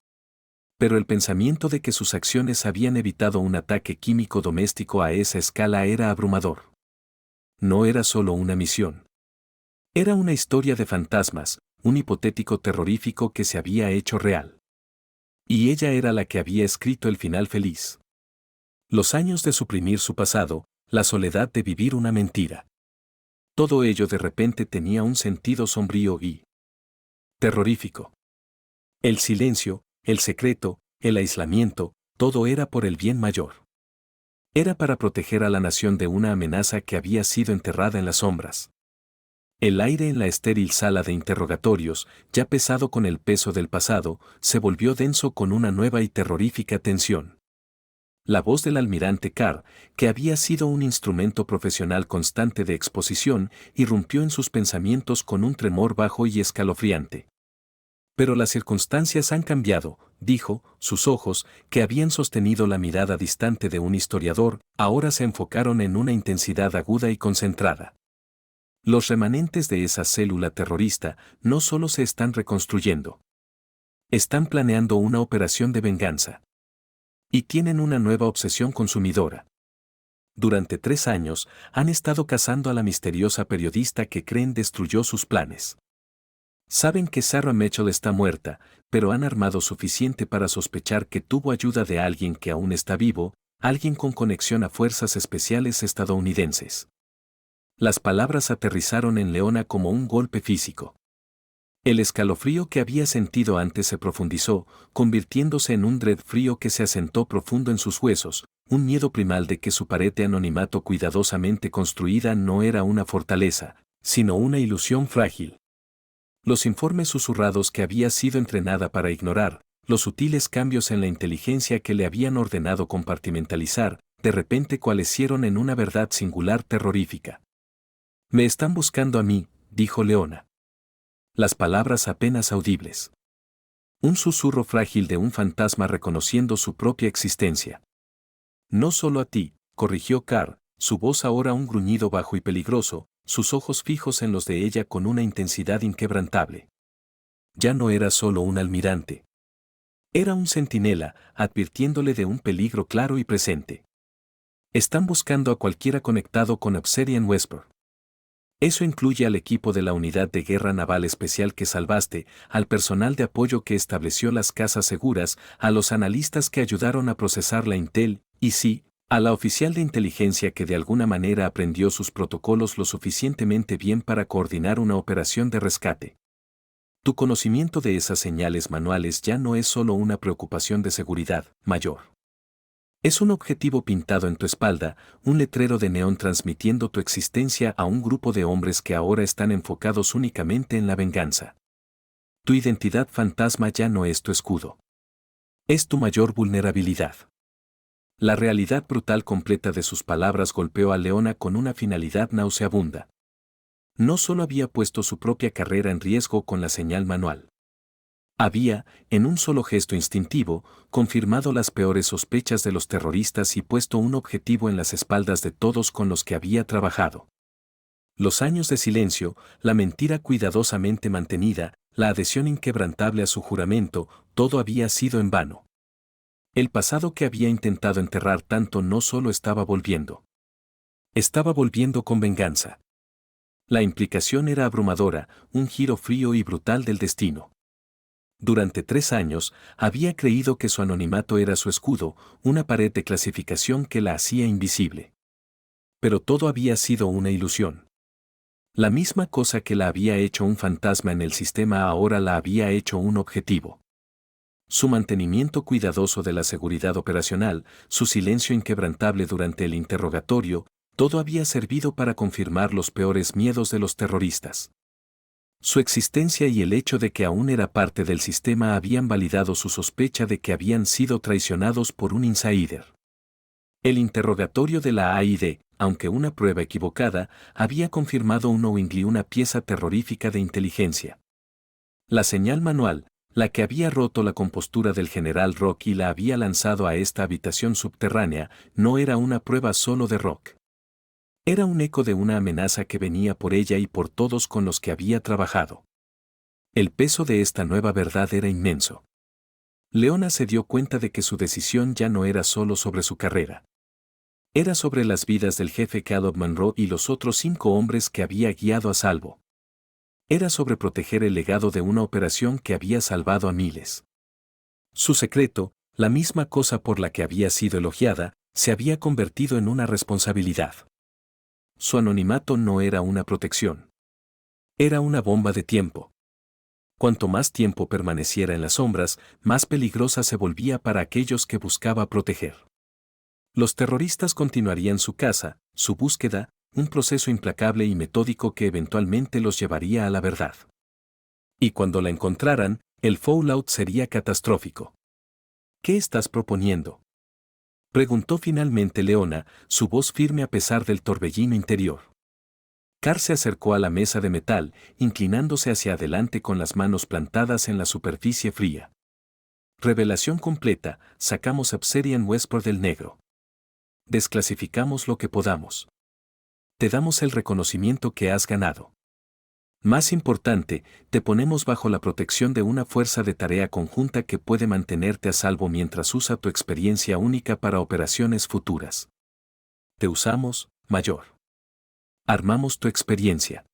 Pero el pensamiento de que sus acciones habían evitado un ataque químico doméstico a esa escala era abrumador. No era solo una misión. Era una historia de fantasmas, un hipotético terrorífico que se había hecho real. Y ella era la que había escrito el final feliz. Los años de suprimir su pasado, la soledad de vivir una mentira. Todo ello de repente tenía un sentido sombrío y terrorífico. El silencio, el secreto, el aislamiento, todo era por el bien mayor. Era para proteger a la nación de una amenaza que había sido enterrada en las sombras. El aire en la estéril sala de interrogatorios, ya pesado con el peso del pasado, se volvió denso con una nueva y terrorífica tensión. La voz del almirante Carr, que había sido un instrumento profesional constante de exposición, irrumpió en sus pensamientos con un tremor bajo y escalofriante. Pero las circunstancias han cambiado, dijo, sus ojos, que habían sostenido la mirada distante de un historiador, ahora se enfocaron en una intensidad aguda y concentrada. Los remanentes de esa célula terrorista no solo se están reconstruyendo. Están planeando una operación de venganza. Y tienen una nueva obsesión consumidora. Durante 3 años, han estado cazando a la misteriosa periodista que creen destruyó sus planes. Saben que Sarah Mitchell está muerta, pero han armado suficiente para sospechar que tuvo ayuda de alguien que aún está vivo, alguien con conexión a fuerzas especiales estadounidenses. Las palabras aterrizaron en Leona como un golpe físico. El escalofrío que había sentido antes se profundizó, convirtiéndose en un dread frío que se asentó profundo en sus huesos, un miedo primal de que su pared de anonimato cuidadosamente construida no era una fortaleza, sino una ilusión frágil. Los informes susurrados que había sido entrenada para ignorar, los sutiles cambios en la inteligencia que le habían ordenado compartimentalizar, de repente coalescieron en una verdad singular terrorífica. «Me están buscando a mí», dijo Leona. Las palabras apenas audibles. Un susurro frágil de un fantasma reconociendo su propia existencia. «No solo a ti», corrigió Carr, su voz ahora un gruñido bajo y peligroso, sus ojos fijos en los de ella con una intensidad inquebrantable. Ya no era solo un almirante. Era un centinela, advirtiéndole de un peligro claro y presente. Están buscando a cualquiera conectado con Obsidian Whisper. Eso incluye al equipo de la Unidad de Guerra Naval Especial que salvaste, al personal de apoyo que estableció las casas seguras, a los analistas que ayudaron a procesar la Intel, y sí, a la oficial de inteligencia que de alguna manera aprendió sus protocolos lo suficientemente bien para coordinar una operación de rescate. Tu conocimiento de esas señales manuales ya no es solo una preocupación de seguridad, mayor. Es un objetivo pintado en tu espalda, un letrero de neón transmitiendo tu existencia a un grupo de hombres que ahora están enfocados únicamente en la venganza. Tu identidad fantasma ya no es tu escudo. Es tu mayor vulnerabilidad. La realidad brutal completa de sus palabras golpeó a Leona con una finalidad nauseabunda. No solo había puesto su propia carrera en riesgo con la señal manual. Había, en un solo gesto instintivo, confirmado las peores sospechas de los terroristas y puesto un objetivo en las espaldas de todos con los que había trabajado. Los años de silencio, la mentira cuidadosamente mantenida, la adhesión inquebrantable a su juramento, todo había sido en vano. El pasado que había intentado enterrar tanto no solo estaba volviendo. Estaba volviendo con venganza. La implicación era abrumadora, un giro frío y brutal del destino. Durante 3 años, había creído que su anonimato era su escudo, una pared de clasificación que la hacía invisible. Pero todo había sido una ilusión. La misma cosa que la había hecho un fantasma en el sistema ahora la había hecho un objetivo. Su mantenimiento cuidadoso de la seguridad operacional, su silencio inquebrantable durante el interrogatorio, todo había servido para confirmar los peores miedos de los terroristas. Su existencia y el hecho de que aún era parte del sistema habían validado su sospecha de que habían sido traicionados por un insider. El interrogatorio de la AID, aunque una prueba equivocada, había confirmado un knowingly una pieza terrorífica de inteligencia. La señal manual, la que había roto la compostura del general Rock y la había lanzado a esta habitación subterránea, no era una prueba solo de Rock. Era un eco de una amenaza que venía por ella y por todos con los que había trabajado. El peso de esta nueva verdad era inmenso. Leona se dio cuenta de que su decisión ya no era solo sobre su carrera. Era sobre las vidas del jefe Caleb Monroe y los otros 5 hombres que había guiado a salvo. Era sobre proteger el legado de una operación que había salvado a miles. Su secreto, la misma cosa por la que había sido elogiada, se había convertido en una responsabilidad. Su anonimato no era una protección. Era una bomba de tiempo. Cuanto más tiempo permaneciera en las sombras, más peligrosa se volvía para aquellos que buscaba proteger. Los terroristas continuarían su caza, su búsqueda, un proceso implacable y metódico que eventualmente los llevaría a la verdad. Y cuando la encontraran, el fallout sería catastrófico. ¿Qué estás proponiendo?, preguntó finalmente Leona, su voz firme a pesar del torbellino interior. Carr se acercó a la mesa de metal, inclinándose hacia adelante con las manos plantadas en la superficie fría. Revelación completa, sacamos Obsidian Westport del negro. Desclasificamos lo que podamos. Te damos el reconocimiento que has ganado. Más importante, te ponemos bajo la protección de una fuerza de tarea conjunta que puede mantenerte a salvo mientras usa tu experiencia única para operaciones futuras. Te usamos, Mayor. Armamos tu experiencia.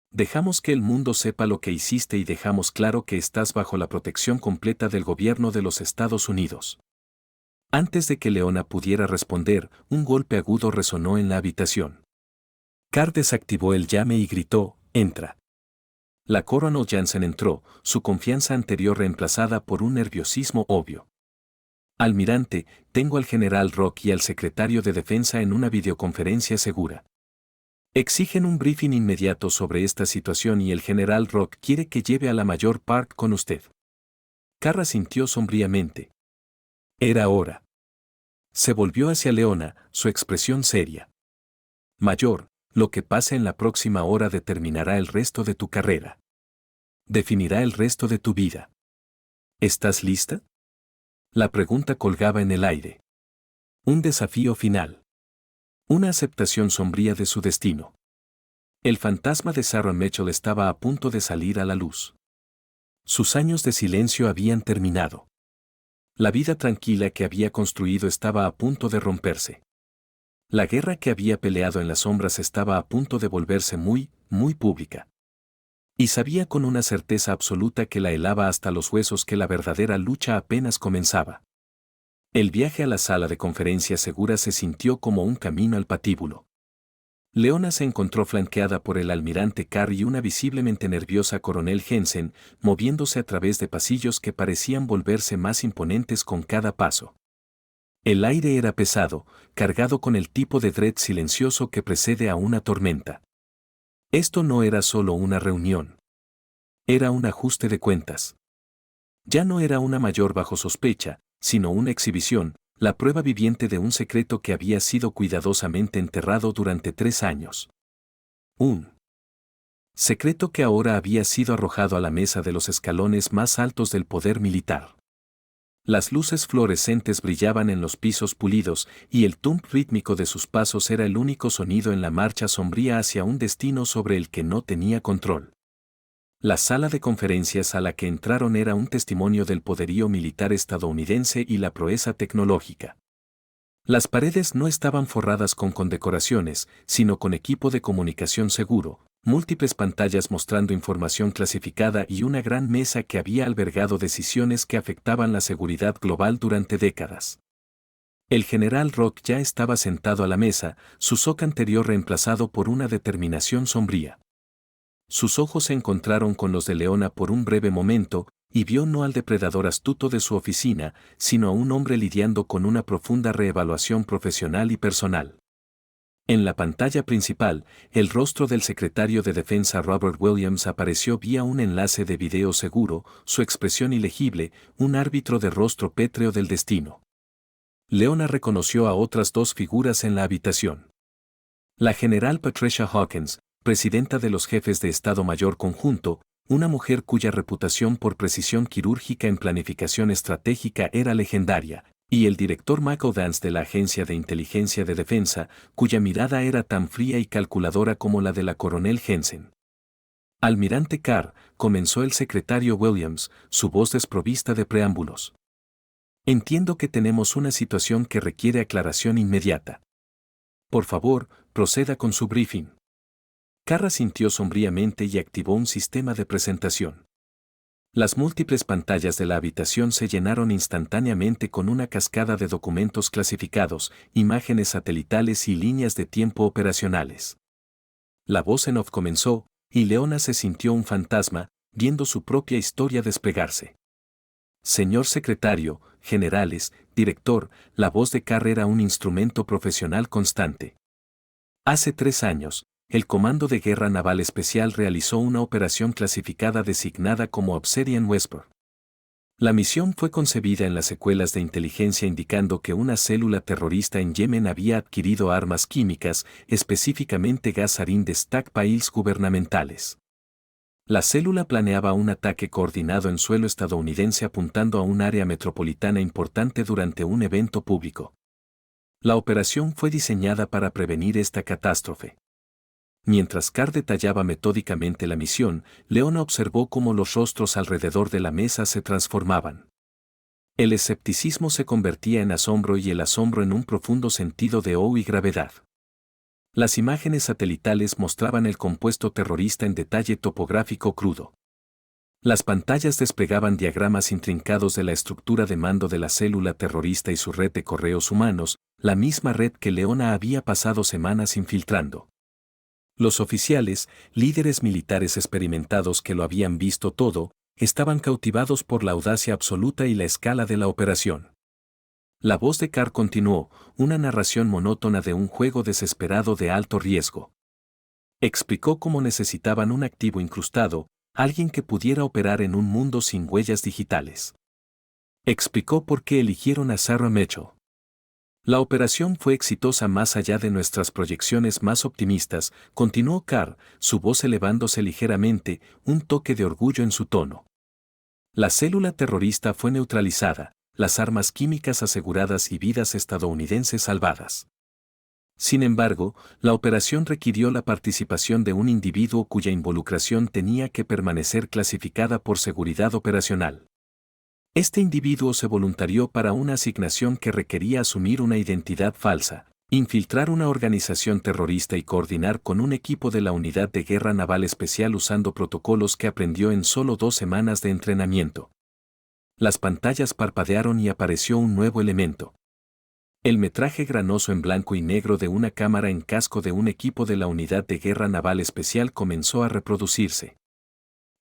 Dejamos que el mundo sepa lo que hiciste y dejamos claro que estás bajo la protección completa del gobierno de los Estados Unidos. Antes de que Leona pudiera responder, un golpe agudo resonó en la habitación. Carr desactivó el llame y gritó, «Entra». La Coronel Jansen entró, su confianza anterior reemplazada por un nerviosismo obvio. «Almirante, tengo al general Rock y al secretario de Defensa en una videoconferencia segura. Exigen un briefing inmediato sobre esta situación y el general Rock quiere que lleve a la Mayor Park con usted». Carr asintió sombríamente. Era hora. Se volvió hacia Leona, su expresión seria. «Mayor, lo que pase en la próxima hora determinará el resto de tu carrera. Definirá el resto de tu vida. ¿Estás lista?». La pregunta colgaba en el aire. Un desafío final. Una aceptación sombría de su destino. El fantasma de Sarah Mitchell estaba a punto de salir a la luz. Sus años de silencio habían terminado. La vida tranquila que había construido estaba a punto de romperse. La guerra que había peleado en las sombras estaba a punto de volverse muy, muy pública. Y sabía con una certeza absoluta que la helaba hasta los huesos que la verdadera lucha apenas comenzaba. El viaje a la sala de conferencias segura se sintió como un camino al patíbulo. Leona se encontró flanqueada por el almirante Carr y una visiblemente nerviosa coronel Jensen, moviéndose a través de pasillos que parecían volverse más imponentes con cada paso. El aire era pesado, cargado con el tipo de dread silencioso que precede a una tormenta. Esto no era solo una reunión. Era un ajuste de cuentas. Ya no era una mayor bajo sospecha, sino una exhibición, la prueba viviente de un secreto que había sido cuidadosamente enterrado durante 3 años. Un secreto que ahora había sido arrojado a la mesa de los escalones más altos del poder militar. Las luces fluorescentes brillaban en los pisos pulidos y el tump rítmico de sus pasos era el único sonido en la marcha sombría hacia un destino sobre el que no tenía control. La sala de conferencias a la que entraron era un testimonio del poderío militar estadounidense y la proeza tecnológica. Las paredes no estaban forradas con condecoraciones, sino con equipo de comunicación seguro, múltiples pantallas mostrando información clasificada y una gran mesa que había albergado decisiones que afectaban la seguridad global durante décadas. El general Rock ya estaba sentado a la mesa, su soca anterior reemplazado por una determinación sombría. Sus ojos se encontraron con los de Leona por un breve momento, y vio no al depredador astuto de su oficina, sino a un hombre lidiando con una profunda reevaluación profesional y personal. En la pantalla principal, el rostro del secretario de Defensa Robert Williams apareció vía un enlace de video seguro, su expresión ilegible, un árbitro de rostro pétreo del destino. Leona reconoció a otras 2 figuras en la habitación. La general Patricia Hawkins, presidenta de los jefes de Estado Mayor Conjunto, una mujer cuya reputación por precisión quirúrgica en planificación estratégica era legendaria, y el director Michael Vance de la Agencia de Inteligencia de Defensa, cuya mirada era tan fría y calculadora como la de la coronel Jensen. «Almirante Carr», comenzó el secretario Williams, su voz desprovista de preámbulos. «Entiendo que tenemos una situación que requiere aclaración inmediata. Por favor, proceda con su briefing». Carr asintió sombríamente y activó un sistema de presentación. Las múltiples pantallas de la habitación se llenaron instantáneamente con una cascada de documentos clasificados, imágenes satelitales y líneas de tiempo operacionales. La voz en off comenzó, y Leona se sintió un fantasma, viendo su propia historia desplegarse. «Señor secretario, generales, director», la voz de Carr era un instrumento profesional constante. «Hace 3 años, el Comando de Guerra Naval Especial realizó una operación clasificada designada como Obsidian Westport. La misión fue concebida en las secuelas de inteligencia indicando que una célula terrorista en Yemen había adquirido armas químicas, específicamente gas sarín de stockpiles gubernamentales. La célula planeaba un ataque coordinado en suelo estadounidense apuntando a un área metropolitana importante durante un evento público. La operación fue diseñada para prevenir esta catástrofe. Mientras Carr detallaba metódicamente la misión, Leona observó cómo los rostros alrededor de la mesa se transformaban. El escepticismo se convertía en asombro y el asombro en un profundo sentido de awe y gravedad. Las imágenes satelitales mostraban el compuesto terrorista en detalle topográfico crudo. Las pantallas desplegaban diagramas intrincados de la estructura de mando de la célula terrorista y su red de correos humanos, la misma red que Leona había pasado semanas infiltrando. Los oficiales, líderes militares experimentados que lo habían visto todo, estaban cautivados por la audacia absoluta y la escala de la operación. La voz de Carr continuó, una narración monótona de un juego desesperado de alto riesgo. Explicó cómo necesitaban un activo incrustado, alguien que pudiera operar en un mundo sin huellas digitales. Explicó por qué eligieron a Sarah Mitchell. La operación fue exitosa más allá de nuestras proyecciones más optimistas, continuó Carr, su voz elevándose ligeramente, un toque de orgullo en su tono. La célula terrorista fue neutralizada, las armas químicas aseguradas y vidas estadounidenses salvadas. Sin embargo, la operación requirió la participación de un individuo cuya involucración tenía que permanecer clasificada por seguridad operacional. Este individuo se voluntarió para una asignación que requería asumir una identidad falsa, infiltrar una organización terrorista y coordinar con un equipo de la Unidad de Guerra Naval Especial usando protocolos que aprendió en solo 2 semanas de entrenamiento. Las pantallas parpadearon y apareció un nuevo elemento. El metraje granoso en blanco y negro de una cámara en casco de un equipo de la Unidad de Guerra Naval Especial comenzó a reproducirse.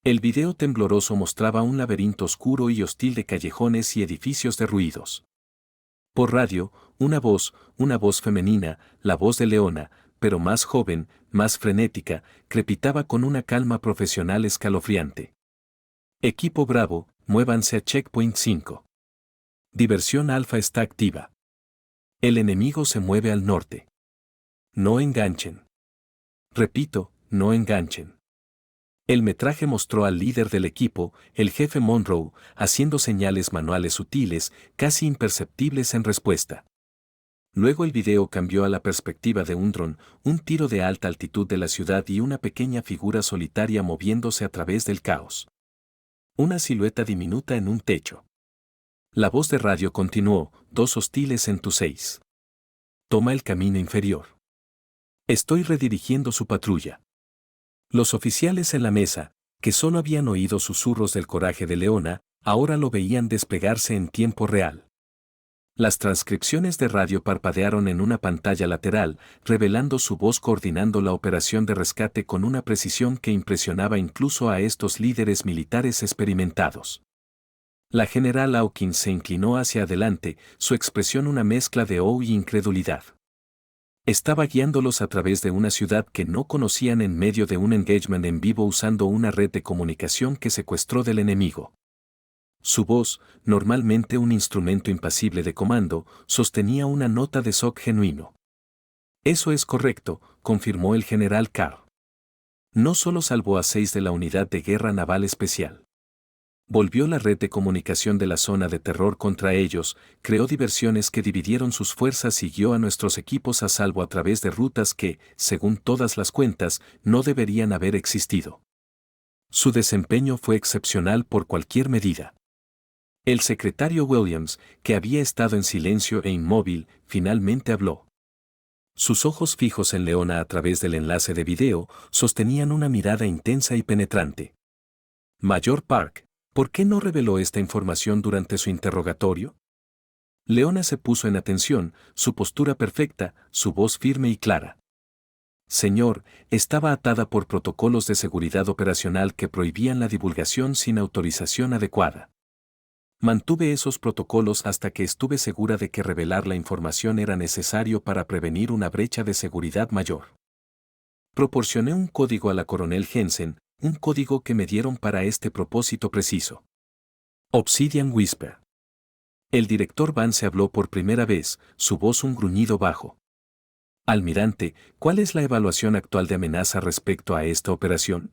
El video tembloroso mostraba un laberinto oscuro y hostil de callejones y edificios derruidos. Por radio, una voz femenina, la voz de Leona, pero más joven, más frenética, crepitaba con una calma profesional escalofriante. Equipo Bravo, muévanse a Checkpoint 5. Diversión Alfa está activa. El enemigo se mueve al norte. No enganchen. Repito, no enganchen. El metraje mostró al líder del equipo, el jefe Monroe, haciendo señales manuales sutiles, casi imperceptibles en respuesta. Luego el video cambió a la perspectiva de un dron, un tiro de alta altitud de la ciudad y una pequeña figura solitaria moviéndose a través del caos. Una silueta diminuta en un techo. La voz de radio continuó, 2 hostiles en tu 6. Toma el camino inferior. Estoy redirigiendo su patrulla. Los oficiales en la mesa, que solo habían oído susurros del coraje de Leona, ahora lo veían desplegarse en tiempo real. Las transcripciones de radio parpadearon en una pantalla lateral, revelando su voz coordinando la operación de rescate con una precisión que impresionaba incluso a estos líderes militares experimentados. La general Hawkins se inclinó hacia adelante, su expresión una mezcla de awe y incredulidad. Estaba guiándolos a través de una ciudad que no conocían en medio de un engagement en vivo usando una red de comunicación que secuestró del enemigo. Su voz, normalmente un instrumento impasible de comando, sostenía una nota de shock genuino. Eso es correcto, confirmó el general Carr. No solo salvó a 6 de la Unidad de Guerra Naval Especial. Volvió la red de comunicación de la zona de terror contra ellos, creó diversiones que dividieron sus fuerzas y guió a nuestros equipos a salvo a través de rutas que, según todas las cuentas, no deberían haber existido. Su desempeño fue excepcional por cualquier medida. El secretario Williams, que había estado en silencio e inmóvil, finalmente habló. Sus ojos fijos en Leona a través del enlace de video sostenían una mirada intensa y penetrante. Mayor Park, ¿por qué no reveló esta información durante su interrogatorio? Leona se puso en atención, su postura perfecta, su voz firme y clara. Señor, estaba atada por protocolos de seguridad operacional que prohibían la divulgación sin autorización adecuada. Mantuve esos protocolos hasta que estuve segura de que revelar la información era necesario para prevenir una brecha de seguridad mayor. Proporcioné un código a la coronel Jensen, un código que me dieron para este propósito preciso. Obsidian Whisper. El director Vance habló por primera vez, su voz un gruñido bajo. Almirante, ¿cuál es la evaluación actual de amenaza respecto a esta operación?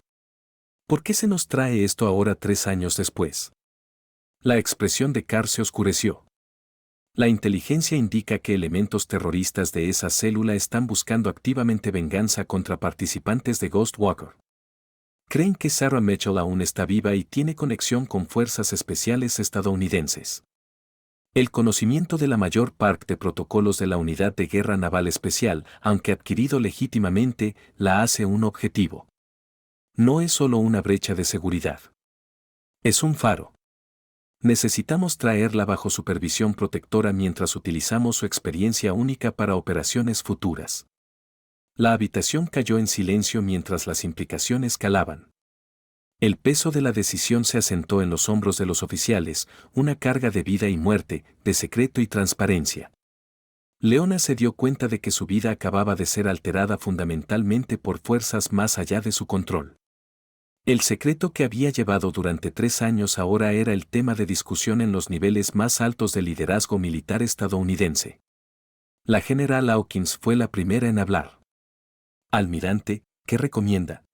¿Por qué se nos trae esto ahora 3 años después? La expresión de Carr se oscureció. La inteligencia indica que elementos terroristas de esa célula están buscando activamente venganza contra participantes de Ghostwalker. Creen que Sarah Mitchell aún está viva y tiene conexión con fuerzas especiales estadounidenses. El conocimiento de la mayor parte de protocolos de la Unidad de Guerra Naval Especial, aunque adquirido legítimamente, la hace un objetivo. No es solo una brecha de seguridad. Es un faro. Necesitamos traerla bajo supervisión protectora mientras utilizamos su experiencia única para operaciones futuras. La habitación cayó en silencio mientras las implicaciones calaban. El peso de la decisión se asentó en los hombros de los oficiales, una carga de vida y muerte, de secreto y transparencia. Leona se dio cuenta de que su vida acababa de ser alterada fundamentalmente por fuerzas más allá de su control. El secreto que había llevado durante 3 años ahora era el tema de discusión en los niveles más altos del liderazgo militar estadounidense. La general Hawkins fue la primera en hablar. Almirante, ¿qué recomienda?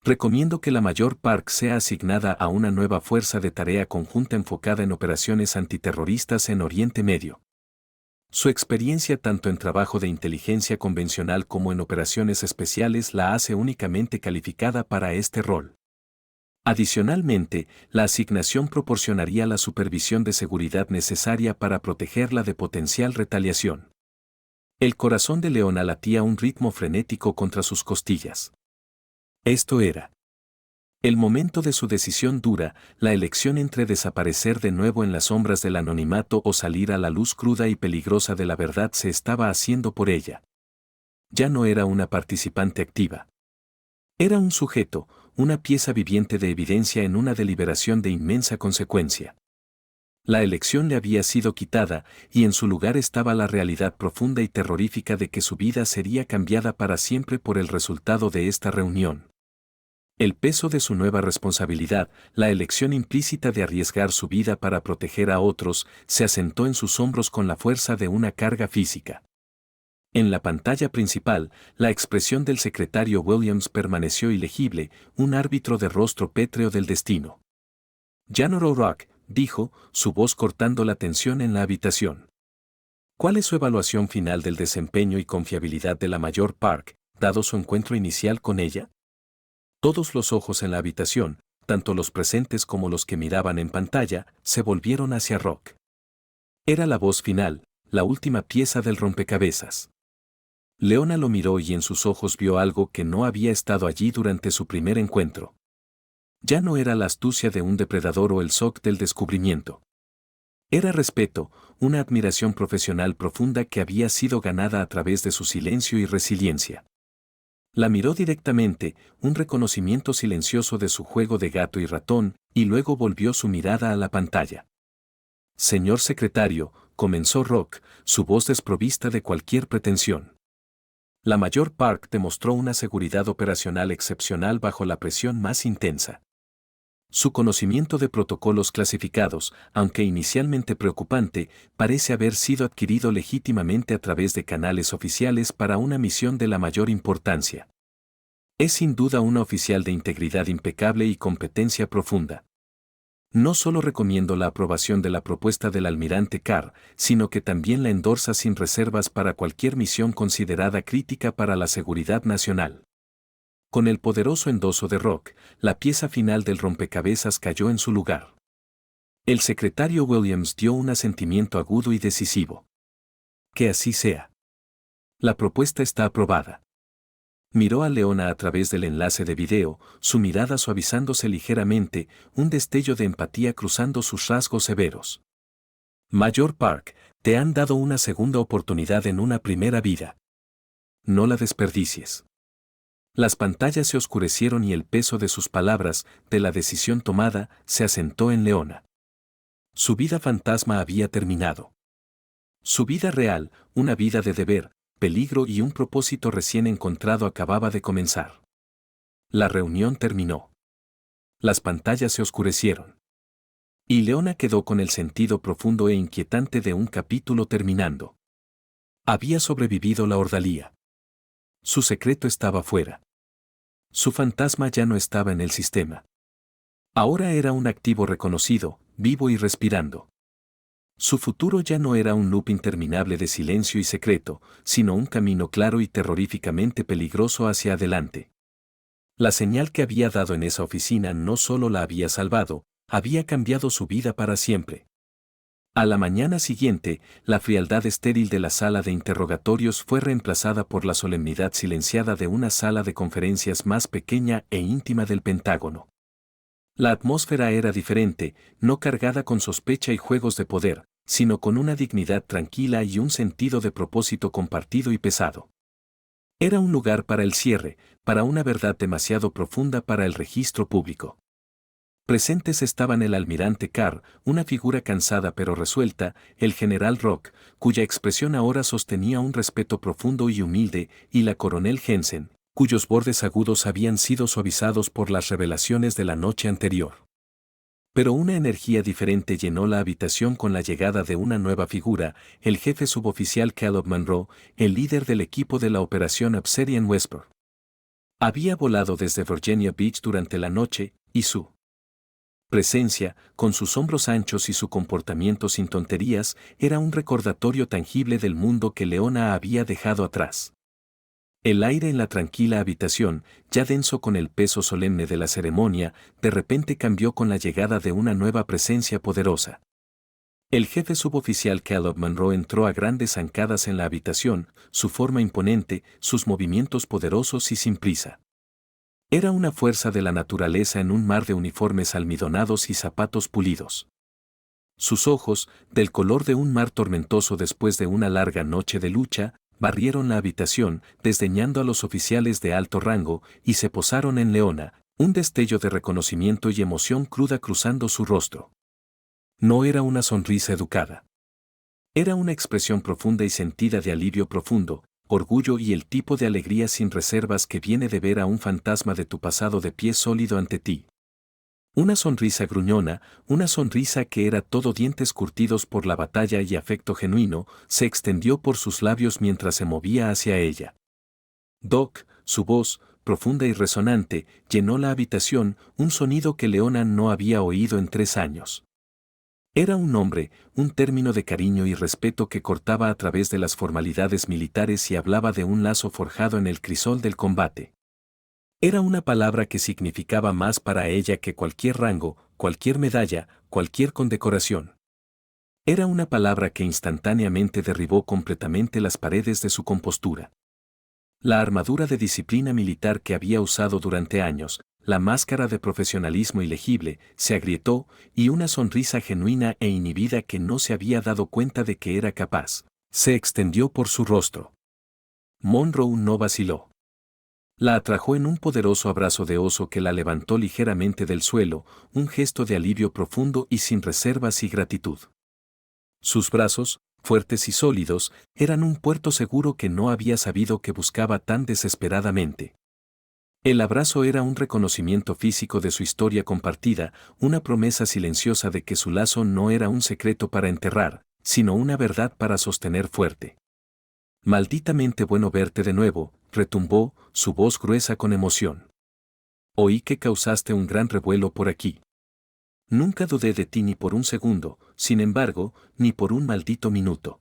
Recomiendo que la Mayor Park sea asignada a una nueva fuerza de tarea conjunta enfocada en operaciones antiterroristas en Oriente Medio. Su experiencia tanto en trabajo de inteligencia convencional como en operaciones especiales la hace únicamente calificada para este rol. Adicionalmente, la asignación proporcionaría la supervisión de seguridad necesaria para protegerla de potencial retaliación. El corazón de Leona latía a un ritmo frenético contra sus costillas. Esto era el momento de su decisión dura, la elección entre desaparecer de nuevo en las sombras del anonimato o salir a la luz cruda y peligrosa de la verdad se estaba haciendo por ella. Ya no era una participante activa. Era un sujeto, una pieza viviente de evidencia en una deliberación de inmensa consecuencia. La elección le había sido quitada, y en su lugar estaba la realidad profunda y terrorífica de que su vida sería cambiada para siempre por el resultado de esta reunión. El peso de su nueva responsabilidad, la elección implícita de arriesgar su vida para proteger a otros, se asentó en sus hombros con la fuerza de una carga física. En la pantalla principal, la expresión del secretario Williams permaneció ilegible, un árbitro de rostro pétreo del destino. General O'Rourke, dijo, su voz cortando la tensión en la habitación. ¿Cuál es su evaluación final del desempeño y confiabilidad de la Mayor Park, dado su encuentro inicial con ella? Todos los ojos en la habitación, tanto los presentes como los que miraban en pantalla, se volvieron hacia Rock. Era la voz final, la última pieza del rompecabezas. Leona lo miró y en sus ojos vio algo que no había estado allí durante su primer encuentro. Ya no era la astucia de un depredador o el shock del descubrimiento. Era respeto, una admiración profesional profunda que había sido ganada a través de su silencio y resiliencia. La miró directamente, un reconocimiento silencioso de su juego de gato y ratón, y luego volvió su mirada a la pantalla. Señor secretario, comenzó Rock, su voz desprovista de cualquier pretensión. La Mayor Park demostró una seguridad operacional excepcional bajo la presión más intensa. Su conocimiento de protocolos clasificados, aunque inicialmente preocupante, parece haber sido adquirido legítimamente a través de canales oficiales para una misión de la mayor importancia. Es sin duda una oficial de integridad impecable y competencia profunda. No solo recomiendo la aprobación de la propuesta del almirante Carr, sino que también la endorsa sin reservas para cualquier misión considerada crítica para la seguridad nacional. Con el poderoso endoso de Rock, la pieza final del rompecabezas cayó en su lugar. El secretario Williams dio un asentimiento agudo y decisivo. Que así sea. La propuesta está aprobada. Miró a Leona a través del enlace de video, su mirada suavizándose ligeramente, un destello de empatía cruzando sus rasgos severos. Mayor Park, te han dado una segunda oportunidad en una primera vida. No la desperdicies. Las pantallas se oscurecieron y el peso de sus palabras, de la decisión tomada, se asentó en Leona. Su vida fantasma había terminado. Su vida real, una vida de deber, peligro y un propósito recién encontrado acababa de comenzar. La reunión terminó. Las pantallas se oscurecieron. Y Leona quedó con el sentido profundo e inquietante de un capítulo terminando. Había sobrevivido la ordalía. Su secreto estaba fuera. Su fantasma ya no estaba en el sistema. Ahora era un activo reconocido, vivo y respirando. Su futuro ya no era un loop interminable de silencio y secreto, sino un camino claro y terroríficamente peligroso hacia adelante. La señal que había dado en esa oficina no solo la había salvado, había cambiado su vida para siempre. A la mañana siguiente, la frialdad estéril de la sala de interrogatorios fue reemplazada por la solemnidad silenciada de una sala de conferencias más pequeña e íntima del Pentágono. La atmósfera era diferente, no cargada con sospecha y juegos de poder, sino con una dignidad tranquila y un sentido de propósito compartido y pesado. Era un lugar para el cierre, para una verdad demasiado profunda para el registro público. Presentes estaban el almirante Carr, una figura cansada pero resuelta, el general Rock, cuya expresión ahora sostenía un respeto profundo y humilde, y la coronel Jensen, cuyos bordes agudos habían sido suavizados por las revelaciones de la noche anterior. Pero una energía diferente llenó la habitación con la llegada de una nueva figura, el jefe suboficial Caleb Monroe, el líder del equipo de la operación Obsidian Whisper. Había volado desde Virginia Beach durante la noche, y su presencia, con sus hombros anchos y su comportamiento sin tonterías, era un recordatorio tangible del mundo que Leona había dejado atrás. El aire en la tranquila habitación, ya denso con el peso solemne de la ceremonia, de repente cambió con la llegada de una nueva presencia poderosa. El jefe suboficial Caleb Monroe entró a grandes zancadas en la habitación, su forma imponente, sus movimientos poderosos y sin prisa. Era una fuerza de la naturaleza en un mar de uniformes almidonados y zapatos pulidos. Sus ojos, del color de un mar tormentoso después de una larga noche de lucha, barrieron la habitación, desdeñando a los oficiales de alto rango, y se posaron en Leona, un destello de reconocimiento y emoción cruda cruzando su rostro. No era una sonrisa educada. Era una expresión profunda y sentida de alivio profundo, orgullo y el tipo de alegría sin reservas que viene de ver a un fantasma de tu pasado de pie sólido ante ti. Una sonrisa gruñona, una sonrisa que era todo dientes curtidos por la batalla y afecto genuino, se extendió por sus labios mientras se movía hacia ella. Doc, su voz, profunda y resonante, llenó la habitación, un sonido que Leona no había oído en 3 años. Era un nombre, un término de cariño y respeto que cortaba a través de las formalidades militares y hablaba de un lazo forjado en el crisol del combate. Era una palabra que significaba más para ella que cualquier rango, cualquier medalla, cualquier condecoración. Era una palabra que instantáneamente derribó completamente las paredes de su compostura. La armadura de disciplina militar que había usado durante años, la máscara de profesionalismo ilegible, se agrietó, y una sonrisa genuina e inhibida que no se había dado cuenta de que era capaz, se extendió por su rostro. Monroe no vaciló. La atrajo en un poderoso abrazo de oso que la levantó ligeramente del suelo, un gesto de alivio profundo y sin reservas y gratitud. Sus brazos, fuertes y sólidos, eran un puerto seguro que no había sabido que buscaba tan desesperadamente. El abrazo era un reconocimiento físico de su historia compartida, una promesa silenciosa de que su lazo no era un secreto para enterrar, sino una verdad para sostener fuerte. Malditamente bueno verte de nuevo, retumbó, su voz gruesa con emoción. Oí que causaste un gran revuelo por aquí. Nunca dudé de ti ni por un segundo, sin embargo, ni por un maldito minuto.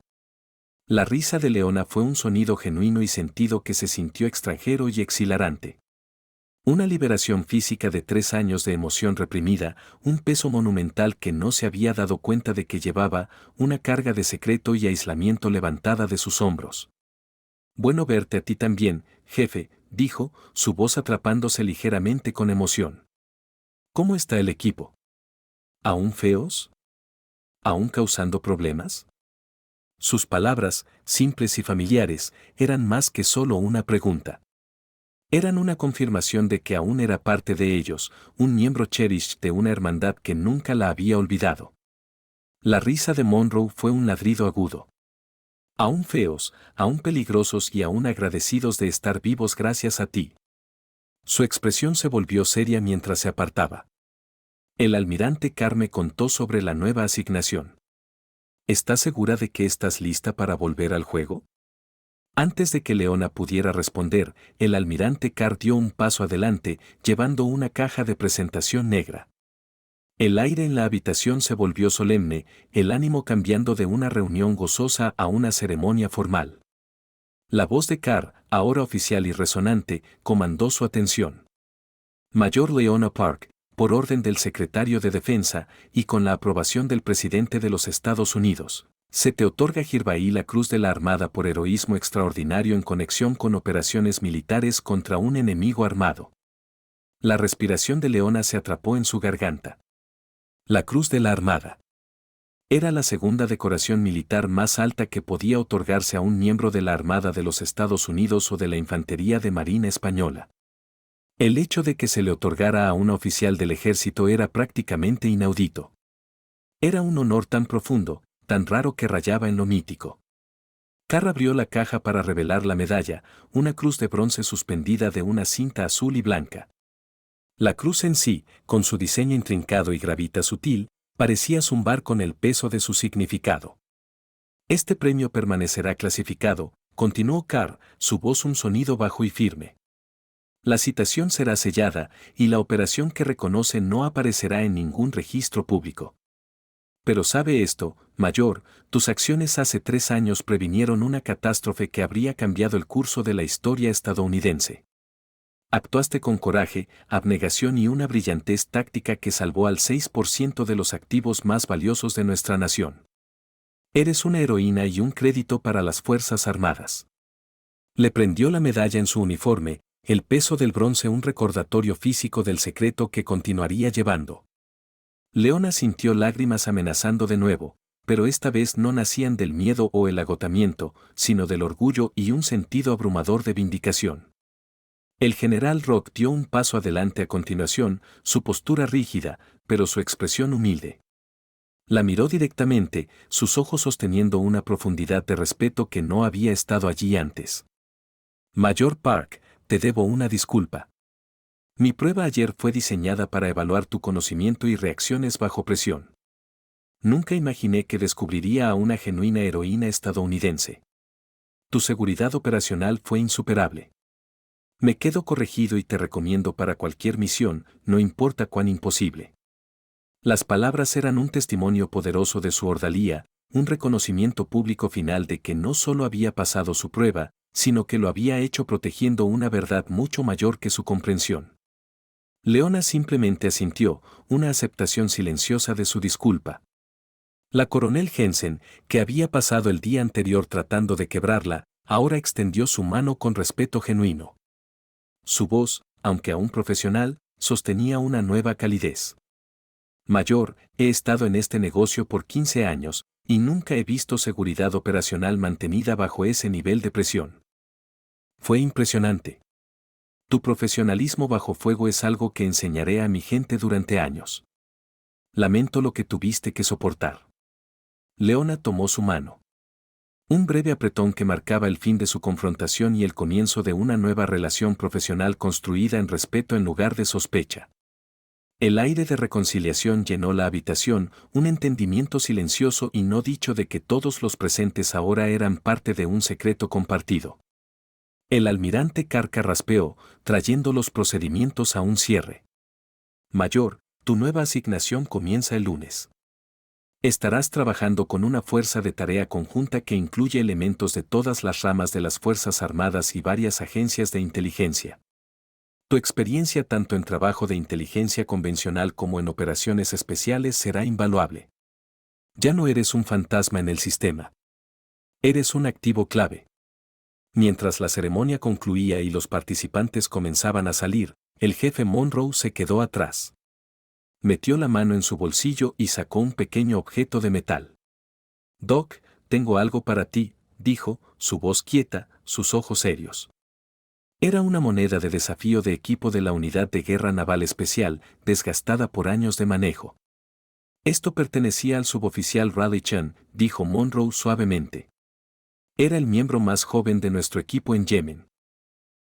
La risa de Leona fue un sonido genuino y sentido que se sintió extranjero y exhilarante. Una liberación física de 3 años de emoción reprimida, un peso monumental que no se había dado cuenta de que llevaba, una carga de secreto y aislamiento levantada de sus hombros. Bueno verte a ti también, jefe, dijo, su voz atrapándose ligeramente con emoción. ¿Cómo está el equipo? ¿Aún feos? ¿Aún causando problemas? Sus palabras, simples y familiares, eran más que solo una pregunta. Eran una confirmación de que aún era parte de ellos, un miembro cherished de una hermandad que nunca la había olvidado. La risa de Monroe fue un ladrido agudo. Aún feos, aún peligrosos y aún agradecidos de estar vivos gracias a ti. Su expresión se volvió seria mientras se apartaba. El almirante Carr me contó sobre la nueva asignación. ¿Estás segura de que estás lista para volver al juego? Antes de que Leona pudiera responder, el almirante Carr dio un paso adelante, llevando una caja de presentación negra. El aire en la habitación se volvió solemne, el ánimo cambiando de una reunión gozosa a una ceremonia formal. La voz de Carr, ahora oficial y resonante, comandó su atención. Mayor Leona Park, por orden del secretario de Defensa y con la aprobación del presidente de los Estados Unidos, se te otorga Girvaí la Cruz de la Armada por heroísmo extraordinario en conexión con operaciones militares contra un enemigo armado. La respiración de Leona se atrapó en su garganta. La Cruz de la Armada. Era la segunda decoración militar más alta que podía otorgarse a un miembro de la Armada de los Estados Unidos o de la Infantería de Marina Española. El hecho de que se le otorgara a un oficial del ejército era prácticamente inaudito. Era un honor tan profundo, tan raro que rayaba en lo mítico. Carr abrió la caja para revelar la medalla, una cruz de bronce suspendida de una cinta azul y blanca. La cruz en sí, con su diseño intrincado y gravita sutil, parecía zumbar con el peso de su significado. Este premio permanecerá clasificado, continuó Carr, su voz un sonido bajo y firme. La citación será sellada y la operación que reconoce no aparecerá en ningún registro público. Pero sabe esto, Mayor, tus acciones hace 3 años previnieron una catástrofe que habría cambiado el curso de la historia estadounidense. Actuaste con coraje, abnegación y una brillantez táctica que salvó al 6% de los activos más valiosos de nuestra nación. Eres una heroína y un crédito para las Fuerzas Armadas. Le prendió la medalla en su uniforme, el peso del bronce un recordatorio físico del secreto que continuaría llevando. Leona sintió lágrimas amenazando de nuevo, pero esta vez no nacían del miedo o el agotamiento, sino del orgullo y un sentido abrumador de vindicación. El general Rock dio un paso adelante a continuación, su postura rígida, pero su expresión humilde. La miró directamente, sus ojos sosteniendo una profundidad de respeto que no había estado allí antes. Mayor Park, te debo una disculpa. Mi prueba ayer fue diseñada para evaluar tu conocimiento y reacciones bajo presión. Nunca imaginé que descubriría a una genuina heroína estadounidense. Tu seguridad operacional fue insuperable. Me quedo corregido y te recomiendo para cualquier misión, no importa cuán imposible. Las palabras eran un testimonio poderoso de su ordalía, un reconocimiento público final de que no solo había pasado su prueba, sino que lo había hecho protegiendo una verdad mucho mayor que su comprensión. Leona simplemente asintió, una aceptación silenciosa de su disculpa. La coronel Jensen, que había pasado el día anterior tratando de quebrarla, ahora extendió su mano con respeto genuino. Su voz, aunque aún profesional, sostenía una nueva calidez. Mayor, he estado en este negocio por 15 años, y nunca he visto seguridad operacional mantenida bajo ese nivel de presión. Fue impresionante. Tu profesionalismo bajo fuego es algo que enseñaré a mi gente durante años. Lamento lo que tuviste que soportar. Leona tomó su mano. Un breve apretón que marcaba el fin de su confrontación y el comienzo de una nueva relación profesional construida en respeto en lugar de sospecha. El aire de reconciliación llenó la habitación, un entendimiento silencioso y no dicho de que todos los presentes ahora eran parte de un secreto compartido. El almirante Carr carraspeó, trayendo los procedimientos a un cierre. Mayor, tu nueva asignación comienza el lunes. Estarás trabajando con una fuerza de tarea conjunta que incluye elementos de todas las ramas de las Fuerzas Armadas y varias agencias de inteligencia. Tu experiencia tanto en trabajo de inteligencia convencional como en operaciones especiales será invaluable. Ya no eres un fantasma en el sistema. Eres un activo clave. Mientras la ceremonia concluía y los participantes comenzaban a salir, el jefe Monroe se quedó atrás. Metió la mano en su bolsillo y sacó un pequeño objeto de metal. Doc, tengo algo para ti, dijo, su voz quieta, sus ojos serios. Era una moneda de desafío de equipo de la Unidad de Guerra Naval Especial, desgastada por años de manejo. Esto pertenecía al suboficial Raleigh Chen, dijo Monroe suavemente. Era el miembro más joven de nuestro equipo en Yemen.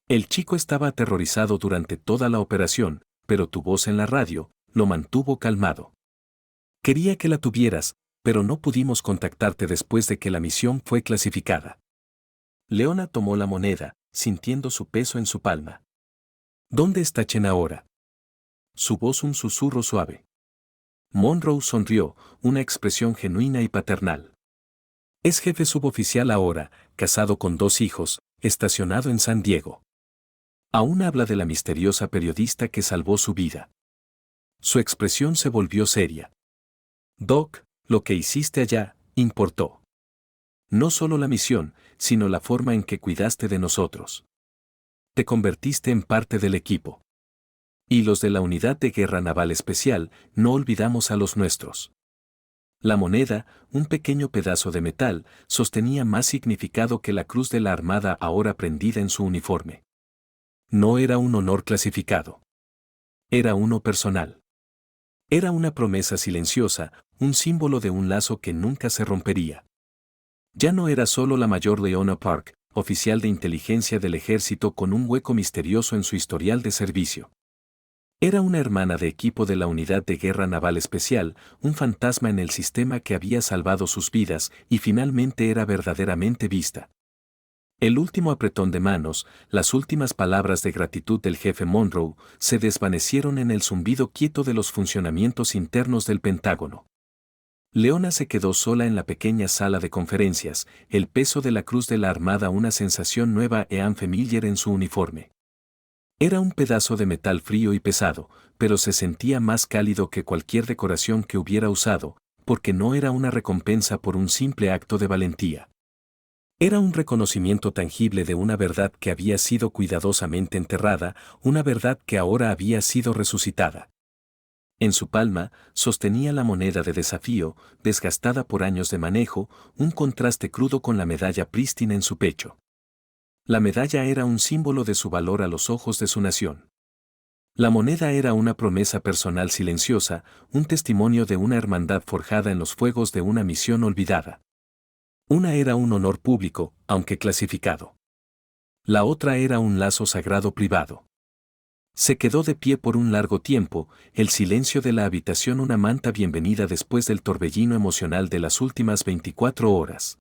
El chico estaba aterrorizado durante toda la operación, pero tu voz en la radio, lo mantuvo calmado. Quería que la tuvieras, pero no pudimos contactarte después de que la misión fue clasificada. Leona tomó la moneda, sintiendo su peso en su palma. ¿Dónde está Chen ahora? Su voz un susurro suave. Monroe sonrió, una expresión genuina y paternal. Es jefe suboficial ahora, casado con 2 hijos, estacionado en San Diego. Aún habla de la misteriosa periodista que salvó su vida. Su expresión se volvió seria. Doc, lo que hiciste allá, importó. No solo la misión, sino la forma en que cuidaste de nosotros. Te convertiste en parte del equipo. Y los de la Unidad de Guerra Naval Especial, no olvidamos a los nuestros. La moneda, un pequeño pedazo de metal, sostenía más significado que la cruz de la Armada ahora prendida en su uniforme. No era un honor clasificado. Era uno personal. Era una promesa silenciosa, un símbolo de un lazo que nunca se rompería. Ya no era solo la mayor Leona Park, oficial de inteligencia del ejército con un hueco misterioso en su historial de servicio. Era una hermana de equipo de la Unidad de Guerra Naval Especial, un fantasma en el sistema que había salvado sus vidas y finalmente era verdaderamente vista. El último apretón de manos, las últimas palabras de gratitud del jefe Monroe, se desvanecieron en el zumbido quieto de los funcionamientos internos del Pentágono. Leona se quedó sola en la pequeña sala de conferencias, el peso de la cruz de la Armada una sensación nueva e unfamiliar en su uniforme. Era un pedazo de metal frío y pesado, pero se sentía más cálido que cualquier decoración que hubiera usado, porque no era una recompensa por un simple acto de valentía. Era un reconocimiento tangible de una verdad que había sido cuidadosamente enterrada, una verdad que ahora había sido resucitada. En su palma, sostenía la moneda de desafío, desgastada por años de manejo, un contraste crudo con la medalla prístina en su pecho. La medalla era un símbolo de su valor a los ojos de su nación. La moneda era una promesa personal silenciosa, un testimonio de una hermandad forjada en los fuegos de una misión olvidada. Una era un honor público, aunque clasificado. La otra era un lazo sagrado privado. Se quedó de pie por un largo tiempo, el silencio de la habitación una manta bienvenida después del torbellino emocional de las últimas 24 horas.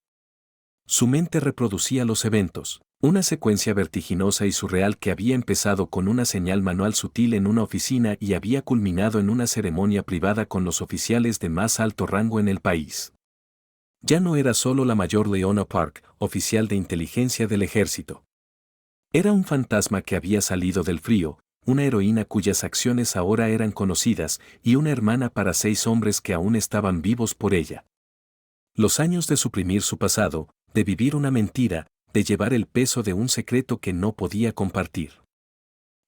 Su mente reproducía los eventos, una secuencia vertiginosa y surreal que había empezado con una señal manual sutil en una oficina y había culminado en una ceremonia privada con los oficiales de más alto rango en el país. Ya no era solo la mayor Leona Park, oficial de inteligencia del ejército. Era un fantasma que había salido del frío, una heroína cuyas acciones ahora eran conocidas y una hermana para 6 hombres que aún estaban vivos por ella. Los años de suprimir su pasado, de vivir una mentira, de llevar el peso de un secreto que no podía compartir.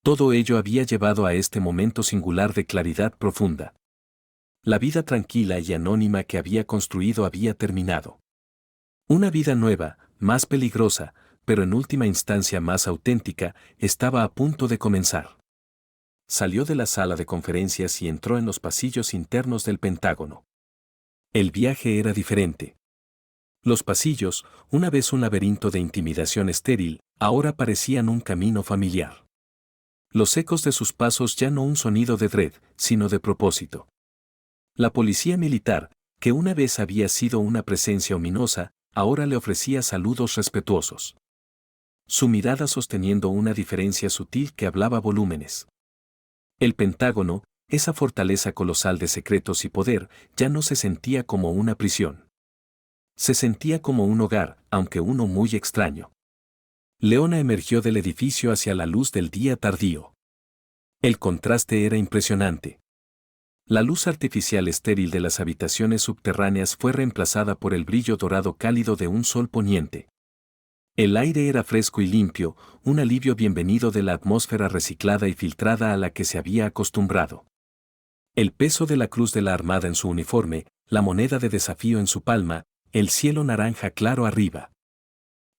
Todo ello había llevado a este momento singular de claridad profunda. La vida tranquila y anónima que había construido había terminado. Una vida nueva, más peligrosa, pero en última instancia más auténtica, estaba a punto de comenzar. Salió de la sala de conferencias y entró en los pasillos internos del Pentágono. El viaje era diferente. Los pasillos, una vez un laberinto de intimidación estéril, ahora parecían un camino familiar. Los ecos de sus pasos ya no un sonido de dread, sino de propósito. La policía militar, que una vez había sido una presencia ominosa, ahora le ofrecía saludos respetuosos. Su mirada sosteniendo una diferencia sutil que hablaba volúmenes. El Pentágono, esa fortaleza colosal de secretos y poder, ya no se sentía como una prisión. Se sentía como un hogar, aunque uno muy extraño. Leona emergió del edificio hacia la luz del día tardío. El contraste era impresionante. La luz artificial estéril de las habitaciones subterráneas fue reemplazada por el brillo dorado cálido de un sol poniente. El aire era fresco y limpio, un alivio bienvenido de la atmósfera reciclada y filtrada a la que se había acostumbrado. El peso de la cruz de la Armada en su uniforme, la moneda de desafío en su palma, el cielo naranja claro arriba.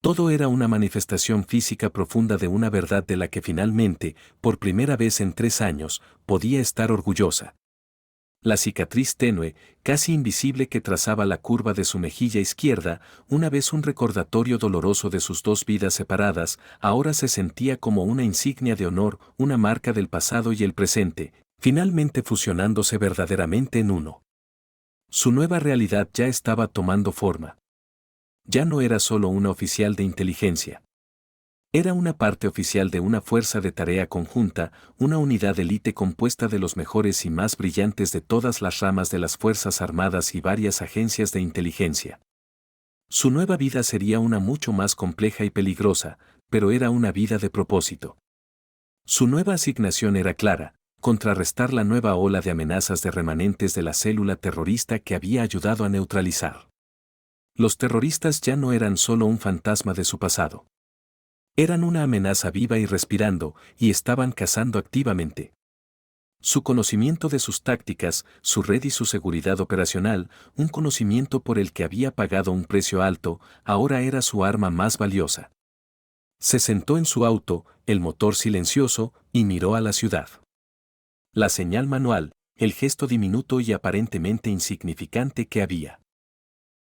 Todo era una manifestación física profunda de una verdad de la que finalmente, por primera vez en 3 años, podía estar orgullosa. La cicatriz tenue, casi invisible que trazaba la curva de su mejilla izquierda, una vez un recordatorio doloroso de sus 2 vidas separadas, ahora se sentía como una insignia de honor, una marca del pasado y el presente, finalmente fusionándose verdaderamente en uno. Su nueva realidad ya estaba tomando forma. Ya no era solo una oficial de inteligencia. Era una parte oficial de una fuerza de tarea conjunta, una unidad élite compuesta de los mejores y más brillantes de todas las ramas de las Fuerzas Armadas y varias agencias de inteligencia. Su nueva vida sería una mucho más compleja y peligrosa, pero era una vida de propósito. Su nueva asignación era clara: contrarrestar la nueva ola de amenazas de remanentes de la célula terrorista que había ayudado a neutralizar. Los terroristas ya no eran solo un fantasma de su pasado. Eran una amenaza viva y respirando, y estaban cazando activamente. Su conocimiento de sus tácticas, su red y su seguridad operacional, un conocimiento por el que había pagado un precio alto, ahora era su arma más valiosa. Se sentó en su auto, el motor silencioso, y miró a la ciudad. La señal manual, el gesto diminuto y aparentemente insignificante que había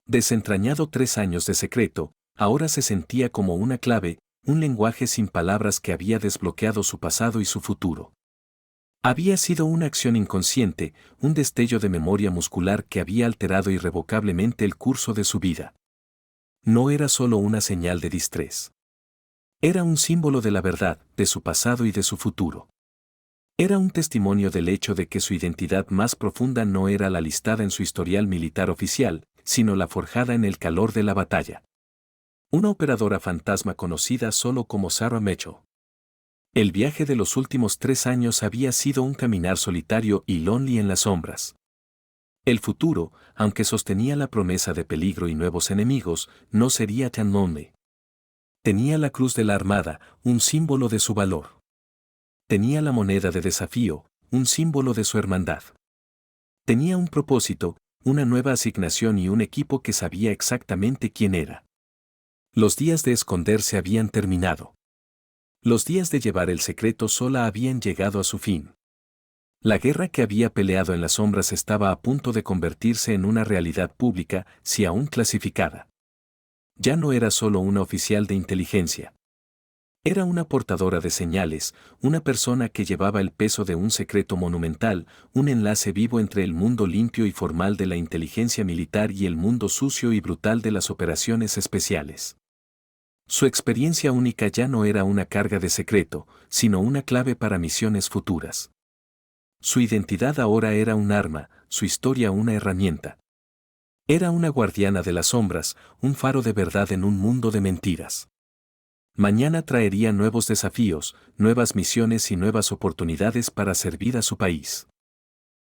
desentrañado 3 años de secreto, ahora se sentía como una clave, un lenguaje sin palabras que había desbloqueado su pasado y su futuro. Había sido una acción inconsciente, un destello de memoria muscular que había alterado irrevocablemente el curso de su vida. No era solo una señal de distrés. Era un símbolo de la verdad, de su pasado y de su futuro. Era un testimonio del hecho de que su identidad más profunda no era la listada en su historial militar oficial, sino la forjada en el calor de la batalla. Una operadora fantasma conocida solo como Sarah Mitchell. El viaje de los últimos 3 años había sido un caminar solitario y lonely en las sombras. El futuro, aunque sostenía la promesa de peligro y nuevos enemigos, no sería tan lonely. Tenía la cruz de la Armada, un símbolo de su valor. Tenía la moneda de desafío, un símbolo de su hermandad. Tenía un propósito, una nueva asignación y un equipo que sabía exactamente quién era. Los días de esconderse habían terminado. Los días de llevar el secreto sola habían llegado a su fin. La guerra que había peleado en las sombras estaba a punto de convertirse en una realidad pública, si aún clasificada. Ya no era solo una oficial de inteligencia. Era una portadora de señales, una persona que llevaba el peso de un secreto monumental, un enlace vivo entre el mundo limpio y formal de la inteligencia militar y el mundo sucio y brutal de las operaciones especiales. Su experiencia única ya no era una carga de secreto, sino una clave para misiones futuras. Su identidad ahora era un arma, su historia una herramienta. Era una guardiana de las sombras, un faro de verdad en un mundo de mentiras. Mañana traería nuevos desafíos, nuevas misiones y nuevas oportunidades para servir a su país.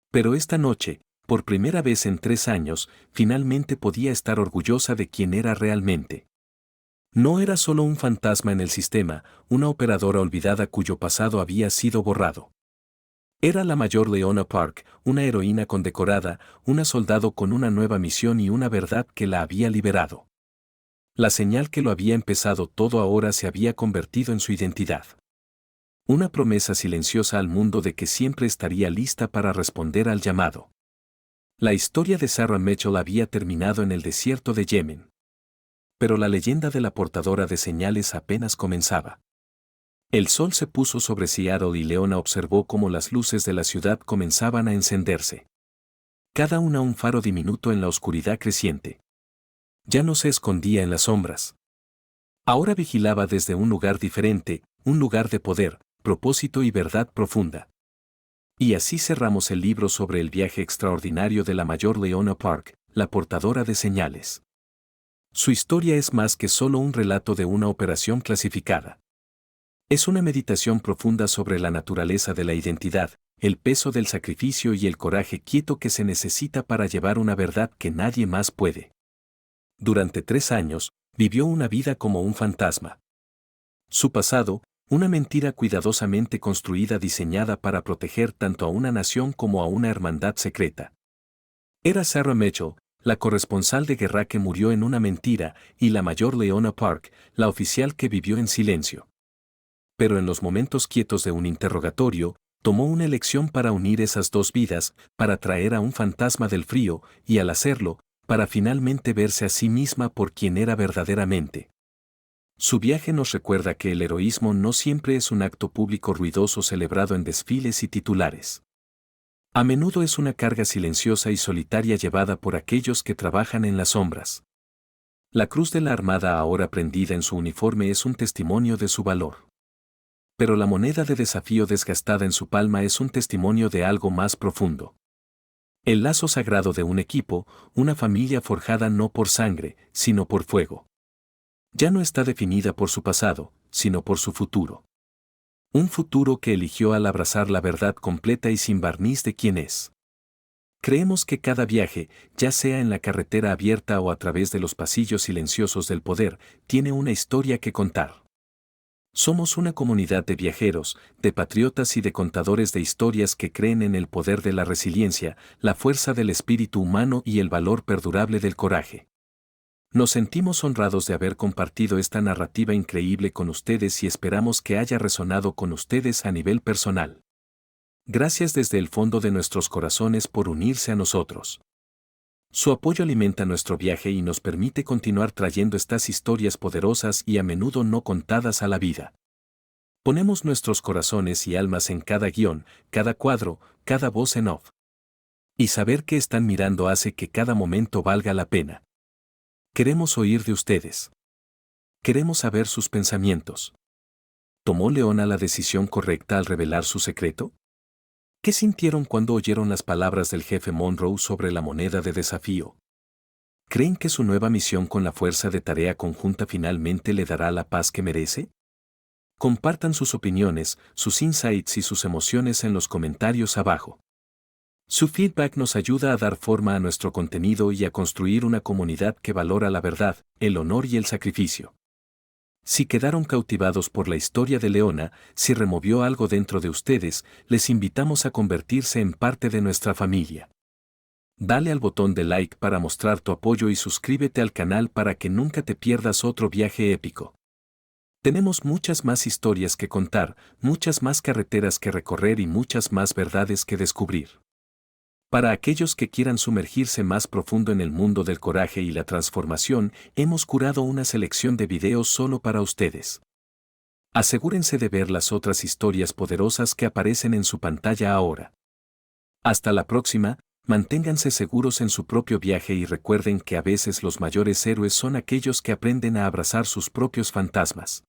Pero esta noche, por primera vez en 3 años, finalmente podía estar orgullosa de quién era realmente. No era solo un fantasma en el sistema, una operadora olvidada cuyo pasado había sido borrado. Era la mayor Leona Park, una heroína condecorada, una soldado con una nueva misión y una verdad que la había liberado. La señal que lo había empezado todo ahora se había convertido en su identidad. Una promesa silenciosa al mundo de que siempre estaría lista para responder al llamado. La historia de Sarah Mitchell había terminado en el desierto de Yemen. Pero la leyenda de la portadora de señales apenas comenzaba. El sol se puso sobre Seattle y Leona observó cómo las luces de la ciudad comenzaban a encenderse. Cada una un faro diminuto en la oscuridad creciente. Ya no se escondía en las sombras. Ahora vigilaba desde un lugar diferente, un lugar de poder, propósito y verdad profunda. Y así cerramos el libro sobre el viaje extraordinario de la mayor Leona Park, la portadora de señales. Su historia es más que solo un relato de una operación clasificada. Es una meditación profunda sobre la naturaleza de la identidad, el peso del sacrificio y el coraje quieto que se necesita para llevar una verdad que nadie más puede. Durante 3 años, vivió una vida como un fantasma. Su pasado, una mentira cuidadosamente construida diseñada para proteger tanto a una nación como a una hermandad secreta. Era Sarah Mitchell, la corresponsal de guerra que murió en una mentira, y la mayor Leona Park, la oficial que vivió en silencio. Pero en los momentos quietos de un interrogatorio, tomó una elección para unir esas 2 vidas, para traer a un fantasma del frío, y al hacerlo, para finalmente verse a sí misma por quien era verdaderamente. Su viaje nos recuerda que el heroísmo no siempre es un acto público ruidoso celebrado en desfiles y titulares. A menudo es una carga silenciosa y solitaria llevada por aquellos que trabajan en las sombras. La cruz de la armada ahora prendida en su uniforme es un testimonio de su valor. Pero la moneda de desafío desgastada en su palma es un testimonio de algo más profundo. El lazo sagrado de un equipo, una familia forjada no por sangre, sino por fuego. Ya no está definida por su pasado, sino por su futuro. Un futuro que eligió al abrazar la verdad completa y sin barniz de quién es. Creemos que cada viaje, ya sea en la carretera abierta o a través de los pasillos silenciosos del poder, tiene una historia que contar. Somos una comunidad de viajeros, de patriotas y de contadores de historias que creen en el poder de la resiliencia, la fuerza del espíritu humano y el valor perdurable del coraje. Nos sentimos honrados de haber compartido esta narrativa increíble con ustedes y esperamos que haya resonado con ustedes a nivel personal. Gracias desde el fondo de nuestros corazones por unirse a nosotros. Su apoyo alimenta nuestro viaje y nos permite continuar trayendo estas historias poderosas y a menudo no contadas a la vida. Ponemos nuestros corazones y almas en cada guión, cada cuadro, cada voz en off. Y saber que están mirando hace que cada momento valga la pena. Queremos oír de ustedes. Queremos saber sus pensamientos. ¿Tomó Leona la decisión correcta al revelar su secreto? ¿Qué sintieron cuando oyeron las palabras del jefe Monroe sobre la moneda de desafío? ¿Creen que su nueva misión con la fuerza de tarea conjunta finalmente le dará la paz que merece? Compartan sus opiniones, sus insights y sus emociones en los comentarios abajo. Su feedback nos ayuda a dar forma a nuestro contenido y a construir una comunidad que valora la verdad, el honor y el sacrificio. Si quedaron cautivados por la historia de Leona, si removió algo dentro de ustedes, les invitamos a convertirse en parte de nuestra familia. Dale al botón de like para mostrar tu apoyo y suscríbete al canal para que nunca te pierdas otro viaje épico. Tenemos muchas más historias que contar, muchas más carreteras que recorrer y muchas más verdades que descubrir. Para aquellos que quieran sumergirse más profundo en el mundo del coraje y la transformación, hemos curado una selección de videos solo para ustedes. Asegúrense de ver las otras historias poderosas que aparecen en su pantalla ahora. Hasta la próxima, manténganse seguros en su propio viaje y recuerden que a veces los mayores héroes son aquellos que aprenden a abrazar sus propios fantasmas.